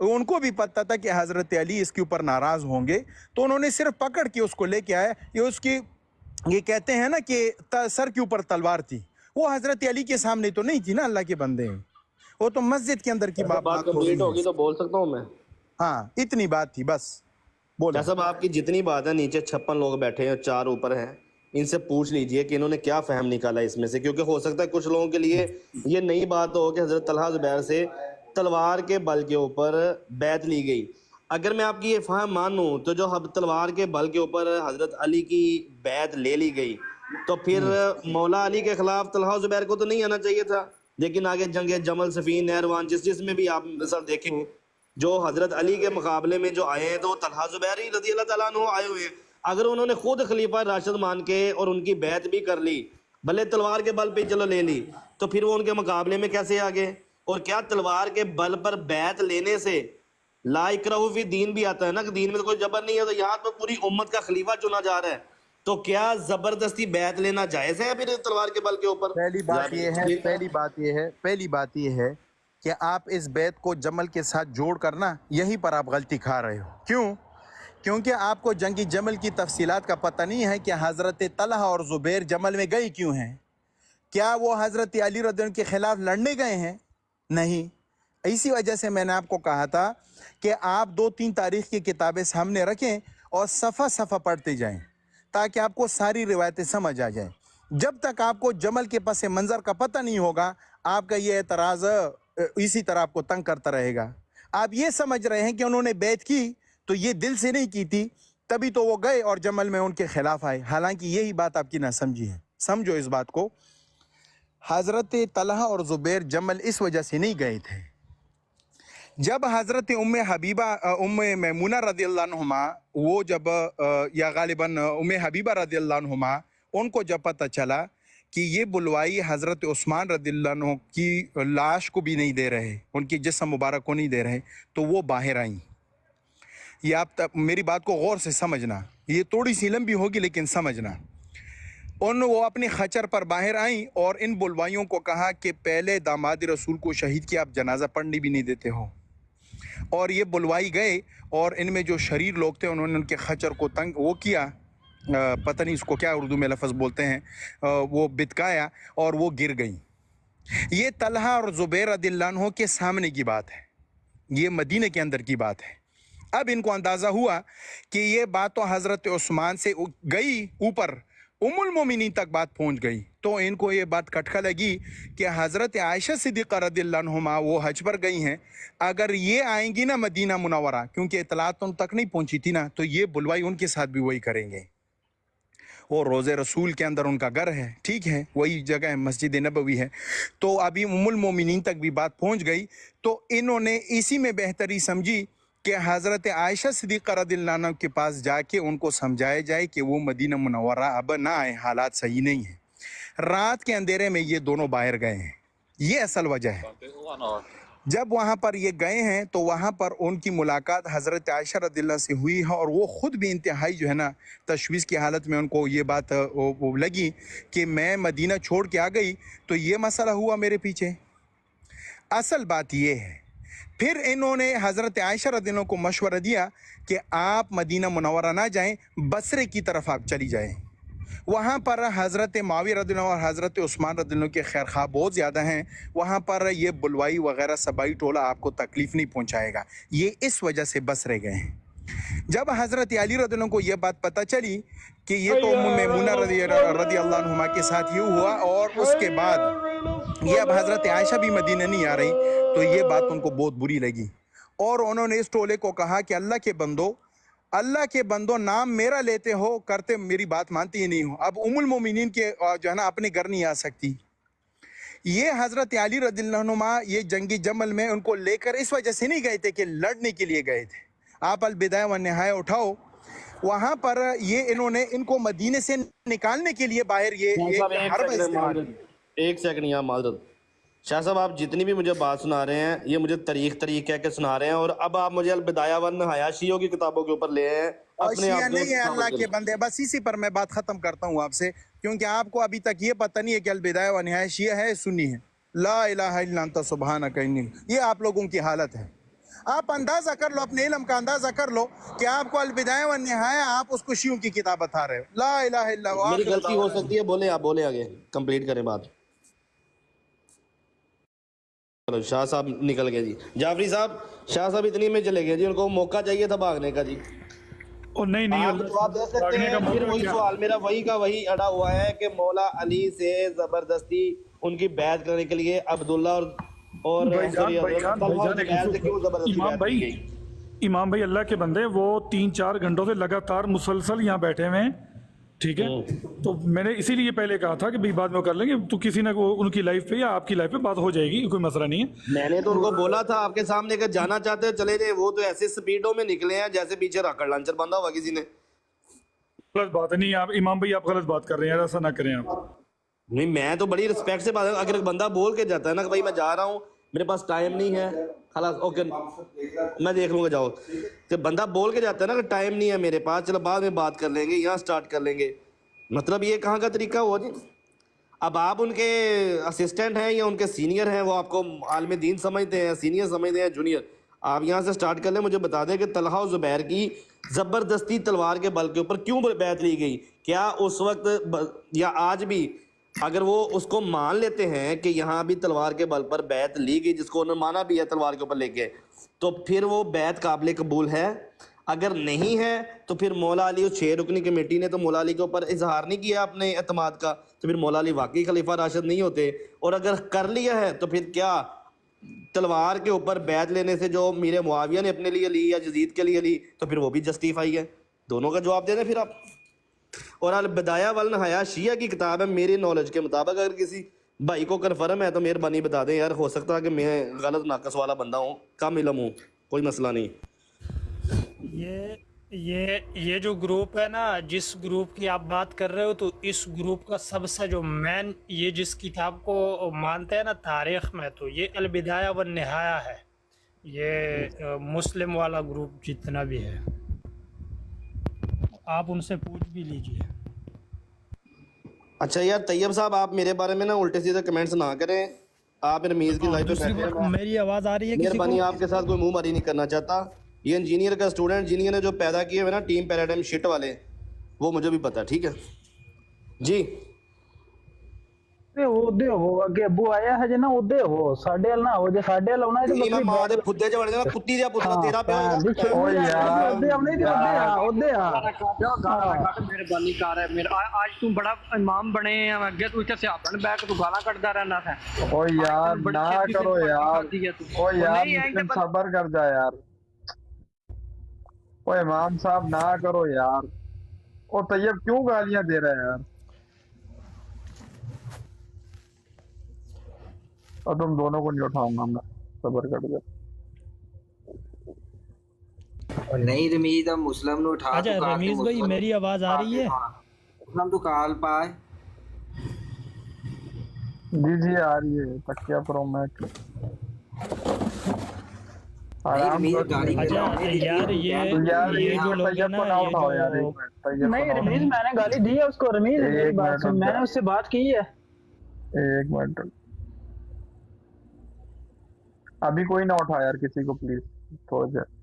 उनको भी पता था कि हज़रत अली इसके ऊपर नाराज़ होंगे, तो उन्होंने सिर्फ पकड़ के उसको लेके आया। ये उसकी, ये कहते हैं ना कि सर के ऊपर तलवार थी। वो हज़रत अली के सामने तो नहीं थी ना, अल्लाह के बंदे हैं, वो तो मस्जिद के अंदर की बात कंप्लीट होगी तो बोल सकता हूँ मैं? हाँ, इतनी बात थी बस। बोलो साहब, आपकी जितनी बात है, नीचे 56 लोग बैठे हैं, 4 ऊपर हैं, इनसे पूछ लीजिए कि इन्होंने क्या फहम निकाला इसमें से, क्योंकि हो सकता है कुछ लोगों के लिए ये नई बात हो कि हज़रत तलहा ज़ुबैर से तलवार के बल के ऊपर बैत ली गई। अगर मैं आपकी ये फहम मानूं तो जो तलवार के बल के ऊपर हज़रत अली की बैत ले ली गई, तो फिर मौला अली के खिलाफ तलहा ज़ुबैर को तो नहीं आना चाहिए था। लेकिन आगे जंग जमल, सफीन, नहरवान, जिसमें भी आप मिसाल देखें, जो हज़रत अली के मुकाबले में जो आए हैं तो तलहा ज़ुबैर ही रज़ी अल्लाह ताला अन्हु आए हुए हैं। अगर उन्होंने खुद खलीफा राशिद मान के और उनकी बैत भी कर ली, भले तलवार के बल पे चलो ले ली, तो फिर वो उनके मुकाबले में कैसे आ गए? और क्या तलवार के बल पर बैत लेने से ला इकराह फी दीन भी आता है ना, कि दीन में तो कोई जबर नहीं है। तो यहाँ पर पूरी उम्मत का खलीफा चुना जा रहा है, तो क्या जबरदस्ती बैत लेना जायज है फिर तलवार के बल के ऊपर? पहली बात ये है कि आप इस बैत को जमल के साथ जोड़ करना, यहीं पर आप गलती खा रहे हो। क्यों? क्योंकि आपको जंगी जमल की तफसीलात का पता नहीं है कि हज़रत तलहा और ज़ुबैर जमल में गए क्यों हैं। क्या वो हज़रत अली रज़ियल्लाहु के खिलाफ लड़ने गए हैं? नहीं। इसी वजह से मैंने आपको कहा था कि आप 2-3 तारीख की किताबें सामने रखें और सफ़ा सफ़ा पढ़ते जाएं, ताकि आपको सारी रिवायतें समझ आ जाएं। जब तक आपको जमल के पस मंज़र का पता नहीं होगा, आपका ये एतराज़ इसी तरह आपको तंग करता रहेगा। आप ये समझ रहे हैं कि उन्होंने बैत की तो ये दिल से नहीं की थी, तभी तो वो गए और जमल में उनके खिलाफ आए। हालांकि यही बात आपकी ना समझी है। समझो इस बात को, हज़रत तलहा और ज़ुबैर जमल इस वजह से नहीं गए थे। जब हज़रत उम्मे मैमूना रज़ियल्लाहु अन्हा, वो जब या गालिबन उम्मे हबीबा रज़ियल्लाहु अन्हा, उनको जब पता चला कि ये बुलवाई हज़रत उस्मान रज़ियल्लाहु अन्हु की लाश को भी नहीं दे रहे, उनकी जिस्म मुबारक को नहीं दे रहे, तो वो बाहर आईं। ये आप मेरी बात को गौर से समझना, ये थोड़ी सी लंबी होगी लेकिन समझना। वो अपने खचर पर बाहर आईं और इन बुलवाइयों को कहा कि पहले दामाद रसूल को शहीद किया, आप जनाजा पढ़ने भी नहीं देते हो। और ये बुलवाई गए और इनमें जो शरीर लोग थे उन्होंने उनके खचर को तंग वो किया, पता नहीं इसको क्या उर्दू में लफ्ज़ बोलते हैं, वो बितकाया और वो गिर गई। ये तलहा और ज़ुबैर रज़ियल्लाहु अन्हु के सामने की बात है। ये मदीने के अंदर की बात है। अब इनको अंदाजा हुआ कि ये बात तो हजरत उस्मान से गई ऊपर, उम्मुल मोमिनीन तक बात पहुंच गई, तो इनको ये बात खटका लगी कि हजरत आयशा सिद्दीक़ा रज़ियल्लाहु अन्हा वो हज पर गई हैं, अगर ये आएंगी ना मदीना मुनव्वरा, क्योंकि इतलात तो उन तक नहीं पहुंची थी ना, तो ये बुलवाई उनके साथ भी वही करेंगे। वो रोज़े रसूल के अंदर उनका घर है, ठीक है, वही जगह है, मस्जिद नबवी है। तो अभी उम्मुल मोमिनीन तक भी बात पहुंच गई, तो इन्होंने इसी में बेहतरी समझी कि हज़रत आयशा सिद्दीक़ा रज़ियल्लाहु अन्हा के पास जाके उनको समझाया जाए कि वो मदीना मुनव्वरा अब ना आए, हालात सही नहीं है। रात के अंधेरे में ये दोनों बाहर गए हैं, ये असल वजह है। जब वहाँ पर ये गए हैं तो वहाँ पर उनकी मुलाकात हज़रत आयशा रज़ियल्लाहु से हुई है, और वो ख़ुद भी इंतहाई जो है ना तशवीश की हालत में उनको ये बात वो लगी कि मैं मदीना छोड़ के आ गई तो ये मसला हुआ मेरे पीछे। असल बात ये है, फिर इन्होंने हज़रत आयशा रज़ियल्लाहु को मशवरा दिया कि आप मदीना मुनव्वरा ना जाएं, बसरे की तरफ आप चली जाएं। वहाँ पर हज़रत मुआविया रज़ियल्लाहु और हज़रत उस्मान रज़ियल्लाहु के खैर ख़्वाह बहुत ज़्यादा हैं, वहाँ पर ये बुलवाई वग़ैरह सबाई टोला आपको तकलीफ़ नहीं पहुँचाएगा, ये इस वजह से बसरे गए हैं। जब हज़रत अली रज़ियल्लाहु को यह बात पता चली कि ये तो मैमूना रज़ियल्लाहु अन्हा के साथ ये हुआ, और उसके बाद ये अब हज़रत आयशा भी मदीना नहीं आ रही, तो ये बात उनको बहुत बुरी लगी, और उन्होंने इस टोले को कहा कि अल्लाह के बंदो नाम मेरा लेते हो, करते मेरी बात मानती ही नहीं हो। अब उम्मुल मोमिनीन के जो है ना अपने घर नहीं आ सकती। ये हज़रत अली रज़ियल्लाहु अन्हु ये जंगी जमल में उनको लेकर इस वजह से नहीं गए थे कि लड़ने के लिए गए थे। आप अल-बिदाया व निहाया उठाओ, वहाँ पर ये इन्होंने इनको मदीने से निकालने के लिए बाहर ये एक सेकंड यहाँ माजरत शाह साहब, आप जितनी भी मुझे बात सुना रहे हैं ये मुझे तरीक कह के सुना रहे हैं, और अब आप मुझे अल-बिदाया व निहाया शियों की किताबों के ऊपर ले आए हैं। अपने आप नहीं है अल्लाह के बंदे, बस इसी पर मैं बात खत्म करता हूँ आपसे, क्योंकि आपको अभी तक ये पता नहीं है कि अल-बिदाया व निहाया शिया है सुन्नी है। ला इलाहा इल्ला अंता सुब्हानका इन्नी, ये आप लोगों की हालत है। आप अंदाजा कर लो, अपने इल्म का अंदाजा कर लो कि आपको अल-बिदाया व निहाया आप उसको शियों की किताब बता रहे हो। ला इलाहा इल्ला, मेरी गलती हो सकती है, बोले आप बोले आगे कंप्लीट करें बात। चलो शाह साहब निकल गए जी। जाफरी साहब, शाह साहब इतनी में चले गए जी, उनको मौका चाहिए था भागने का जी। और नहीं आप जवाब दे सकते हैं। फिर वही सवाल मेरा वही का वही अड़ा हुआ है कि मौला अली से जबरदस्ती उनकी बैत करने के लिए अब्दुल्ला और इमाम भाई अल्लाह के बंदे, वो 3-4 घंटों से लगातार मुसलसल यहाँ बैठे हुए हैं, ठीक है। तो मैंने इसीलिए पहले कहा था कि भाई बाद में कर लेंगे, तो किसी ना उनकी लाइफ पे या आपकी लाइफ पे बात हो जाएगी, कोई मसला नहीं है। मैंने तो उनको बोला था आपके सामने कि जाना चाहते हो चले जाए, वो तो ऐसे स्पीडों में निकले हैं जैसे पीछे रॉकेट लॉन्चर बंधा हुआ किसी ने। गलत बात है, नहीं आप इमाम भाई आप गलत बात कर रहे हैं, ऐसा ना करें आप। नहीं, मैं तो बड़ी रिस्पेक्ट से बात, अगर बंदा बोल के जाता है ना कि भाई मैं जा रहा हूँ, मेरे पास टाइम नहीं है, खलास ओके मैं देख लूंगा, जाओ। जब बंदा बोल के जाता है ना कि टाइम नहीं है मेरे पास, चलो बाद में बात कर लेंगे, यहाँ स्टार्ट कर लेंगे, मतलब ये कहाँ का तरीका हुआ जी। अब आप उनके असिस्टेंट हैं या उनके सीनियर हैं, वो आपको आलिम दीन समझते हैं, सीनियर समझते हैं, जूनियर। आप यहाँ से स्टार्ट कर लें, मुझे बता दें कि तलहा और ज़ुबैर की ज़बरदस्ती तलवार के बल के ऊपर क्यों बैत ली गई। क्या उस वक्त या आज भी अगर वो उसको मान लेते हैं कि यहाँ भी तलवार के बल पर बैत ली गई, जिसको उन्होंने माना भी है तलवार के ऊपर लेके, तो फिर वो बैत काबिल कबूल है? अगर नहीं है तो फिर मौला अली उस 6 रुकनी कमेटी ने तो मौला अली के ऊपर इजहार नहीं किया अपने एतमाद का, तो फिर मौला अली वाकई खलीफा राशिद नहीं होते। और अगर कर लिया है तो फिर क्या तलवार के ऊपर बैत लेने से जो मीर मुआविया ने अपने लिए ली या यजीद के लिए ली, तो फिर वो भी जस्टिफाई है? दोनों का जवाब दे दें फिर आप। और अल-बिदाया वल निहाया शिया की किताब है, मेरे नॉलेज के मुताबिक। अगर किसी भाई को कन्फर्म है तो मेहरबानी बता दें यार, हो सकता है कि मैं गलत नाकस वाला बंदा हूँ, कम इल्म हूँ, कोई मसला नहीं। ये जो ग्रुप है ना, जिस ग्रुप की आप बात कर रहे हो, तो इस ग्रुप का सबसे जो मेन, ये जिस किताब को मानते हैं ना तारीख़ में, तो ये अल-बिदाया व निहाया है, ये मुस्लिम वाला ग्रुप जितना भी है, आप उनसे पूछ भी लीजिए। अच्छा यार तैयब साहब, आप मेरे बारे में ना उल्टे सीधे कमेंट्स ना करें, आप रमीज़ की लाइफ पे बैठे हैं। मेरी आवाज़ आ रही है? मेहरबानी, आपके साथ कोई मुंह मारी नहीं करना चाहता। ये इंजीनियर का स्टूडेंट, इंजीनियर ने जो पैदा किए हुए ना टीम पैराडाइम शिट वाले, वो मुझे भी पता है, ठीक है जी। ਉਹਦੇ ਹੋਵੋ ਅੱਗੇ ਅੱਬੂ ਆਇਆ ਹਜੇ ਨਾ ਉਹਦੇ ਹੋਵੋ ਸਾਡੇ ਵੱਲ ਨਾ ਹੋ ਜੇ ਸਾਡੇ ਵੱਲ ਆਉਣਾ ਨਹੀਂ ਮੈਂ ਮਾਂ ਦੇ ਫੁੱਦੇ ਚ ਵੜ ਜਾਣਾ ਕੁੱਤੀ ਦਾ ਪੁੱਤਰਾ ਤੇਰਾ ਪਿਓ ਹੋਏਗਾ ਓ ਯਾਰ ਉਹਦੇ ਆਉਣੇ ਤੇ ਉਹਦੇ ਆ ਕਿਉਂ ਗਾਲਾਂ ਕੱਢ ਮਿਹਰਬਾਨੀ ਕਰ ਮੇਰਾ ਅੱਜ ਤੂੰ ਬੜਾ ਇਮਾਮ ਬਣੇ ਆ ਅੱਗੇ ਤੂੰ ਇੱਥੇ ਸਿਆਪਣ ਬੈ ਕੇ ਤੂੰ ਗਾਲਾਂ ਕੱਢਦਾ ਰਹਿਣਾ ਹੈ ਓ ਯਾਰ ਨਾ ਕਰੋ यार ओ यार मुस्लिम सबर कर जा यार ओ इमाम साहब ना करो यार ओ तैयब क्यों गालियां दे रहा है यार और तुम दोनों को नहीं उठाऊंगा मैं सबर कर जा नहीं रमीज अब मुस्लिम ने उठा अच्छा रमीज भाई मेरी आवाज आ रही है मुस्लिम तो काल पाए जी आ रही है तकिया प्रो मैक आराम अच्छा यार ये जो लोग हैं ना नहीं रमीज मैंने गाली दी है उसको रमीज मेरी बात सुन मैंने उससे बात की है एक मिनट अभी कोई ना उठा यार किसी को प्लीज हो जाए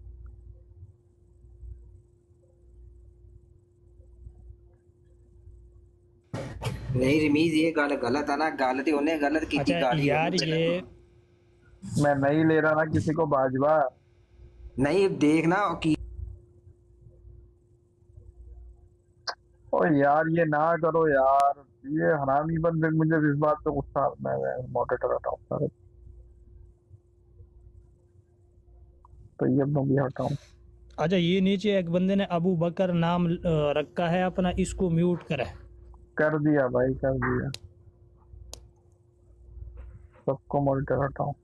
नहीं रमीज ये गल गलत है ना गल तो उन्हें गलत की अच्छा गाली यार ये मैं नहीं ले रहा ना किसी को बाजवा नहीं देखना कि ओ यार ये ना करो यार ये हरामी बंदे मुझे इस बात पे गुस्सा मैं मॉडरेटर हटाऊं सारे तो ये भी हटाऊं अच्छा ये नीचे एक बंदे ने अबू बकर नाम रखा है अपना इसको म्यूट करे कर दिया भाई कर दिया सबको मॉनिटर हटाओ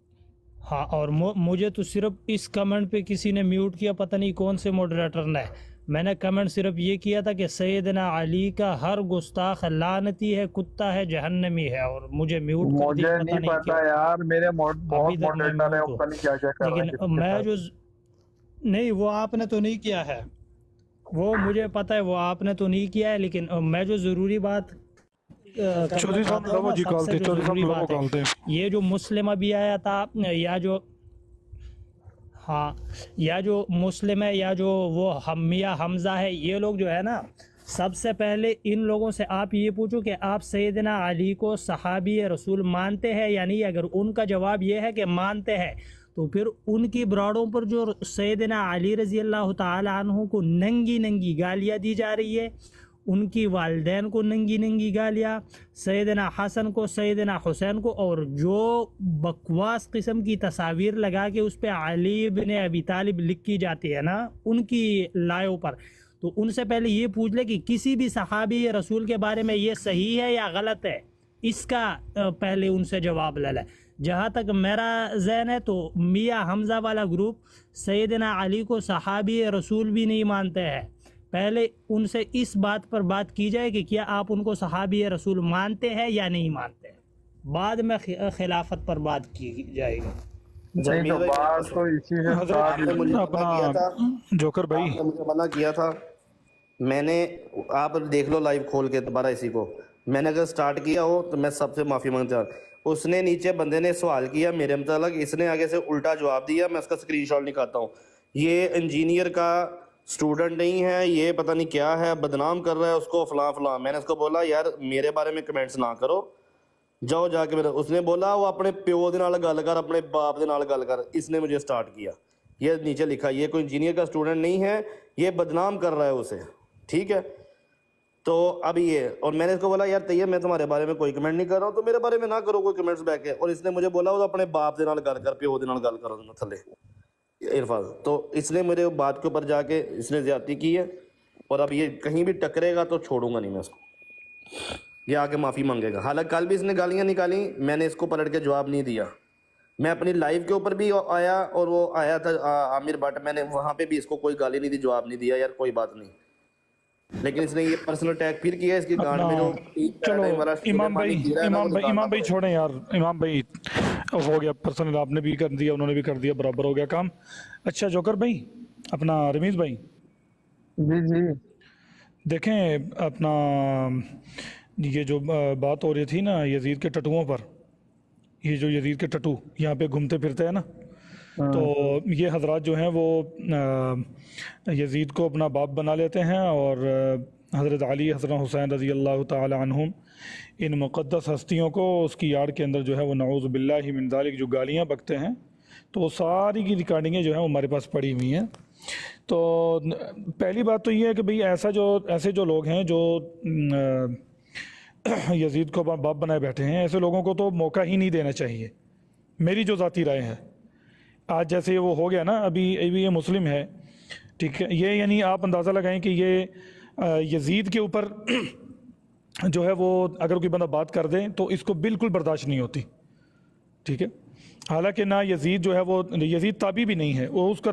हाँ और मुझे तो सिर्फ इस कमेंट पे किसी ने म्यूट किया पता नहीं कौन से मॉडरेटर ने मैंने कमेंट सिर्फ ये किया था कि सैयदना अली का हर गुस्ताख लानती है कुत्ता है जहन्नमी है और मुझे म्यूट कर दिया मुझे नहीं पता यार मेरे बहुत मॉडरेटर है पता नहीं क्या क्या कर रहे हैं लेकिन मैं जो नहीं वो आपने तो नहीं किया है वो मुझे पता है वो आपने तो नहीं किया है लेकिन मैं जो ज़रूरी बात चौधरी साहब लोगों जी कॉलते चौधरी साहब लोगों कॉलते ये जो मुस्लिम अभी आया था या जो हाँ या जो मुस्लिम है या जो वो मियां हमजा है ये लोग जो है ना सबसे पहले इन लोगों से आप ये पूछो कि आप सैयदना अली को सहाबी रसूल मानते हैं या नहीं अगर उनका जवाब ये है कि मानते हैं तो फिर उनकी ब्राड़ों पर जो सैयदना अली रज़ी अल्लाह ताला अन्हु को नंगी नंगी गालियाँ दी जा रही है उनकी वालदैन को नंगी नंगी गालियाँ सैयदना हसन को सैयदना हुसैन को और जो बकवास किस्म की तस्वीर लगा के उस पर अली बिन अबी तालिब लिखी जाती है ना उनकी लायों पर तो उनसे पहले ये पूछ ले कि किसी भी सहाबी रसूल के बारे में ये सही है या गलत है इसका पहले उनसे जवाब ले लें जहाँ तक मेरा ज़हन है तो मियाँ हमज़ा वाला ग्रुप सैयदना अली को सहाबी रसूल भी नहीं मानते हैं पहले उनसे इस बात पर बात की जाए कि क्या आप उनको सहाबी रसूल मानते हैं या नहीं मानते हैं बाद में खिलाफत पर बात की जाएगी नहीं तो बात तो इसी से अपना जोकर भाई मुझे मना किया था मैंने आप देख लो लाइव खोल के दोबारा इसी को मैंने अगर स्टार्ट किया हो तो मैं सबसे माफ़ी मांगता हूँ उसने नीचे बंदे ने सवाल किया मेरे मतलब इसने आगे से उल्टा जवाब दिया मैं उसका स्क्रीनशॉट निकालता हूँ ये इंजीनियर का स्टूडेंट नहीं है ये पता नहीं क्या है बदनाम कर रहा है उसको फलां फलां मैंने उसको बोला यार मेरे बारे में कमेंट्स ना करो जाओ जाके मेरा उसने बोला वो अपने प्यो दे नाल गल कर अपने बाप दे नाल गल कर इसने मुझे स्टार्ट किया ये नीचे लिखा ये कोई इंजीनियर का स्टूडेंट नहीं है ये बदनाम कर रहा है उसे ठीक है तो अब ये और मैंने इसको बोला यार तैयब मैं तुम्हारे बारे में कोई कमेंट नहीं कर रहा हूँ तो मेरे बारे में ना करो कोई कमेंट्स बैक है और इसने मुझे बोला वो अपने बाप दे नाल गल कर प्यो दे नाल गल करो थले इरफान तो इसने मेरे बात के ऊपर जाके इसने ज्यादती की है और अब ये कहीं भी टकरेगा तो छोड़ूंगा नहीं मैं इसको ये आके माफ़ी मांगेगा हालांकि कल भी इसने गालियाँ निकाली मैंने इसको पलट के जवाब नहीं दिया मैं अपनी लाइव के ऊपर भी आया और वो आया था आमिर भट्ट मैंने वहाँ पे भी इसको कोई गाली नहीं दी जवाब नहीं दिया यार कोई बात नहीं लेकिन इसने ये पर्सनल अटैक फिर किया इसकी गांड में जो चलो इमाम भाई छोड़ें यार इमाम भाई हो गया पर्सनल आपने भी कर दिया उन्होंने भी कर दिया बराबर हो गया काम अच्छा जोकर भाई अपना रमीज भाई जी जी देखें अपना ये जो बात हो रही थी ना यजीद के टटुओं पर ये जो यजीद के टटू यहाँ पे घूमते फिरते हैं ना तो ये हजरात जो हैं वो यजीद को अपना बाप बना लेते हैं और हज़रत अली हसन हुसैन रज़ी अल्लाह ताला अन्हुम, इन मुक़द्दस हस्तियों को उसकी याद के अंदर जो है वो नऊज़ु बिल्लाहि मिन ज़ालिक जो गालियाँ बकते हैं, तो वो सारी की रिकॉर्डिंगें जो है वो हमारे पास पड़ी हुई हैं। तो पहली बात तो ये है कि भाई ऐसे जो लोग हैं जो यजीद को बाप बनाए बैठे हैं, ऐसे लोगों को तो मौका ही नहीं देना चाहिए, मेरी जो ज़ाती राय है। आज जैसे वो हो गया ना, अभी ये मुस्लिम है, ठीक है, ये यानी आप अंदाज़ा लगाएं कि ये यजीद के ऊपर जो है वो अगर कोई बंदा बात कर दे तो इसको बिल्कुल बर्दाश्त नहीं होती, ठीक है। हालांकि ना यजीद जो है वो यजीद ताबी भी नहीं है, वो उसका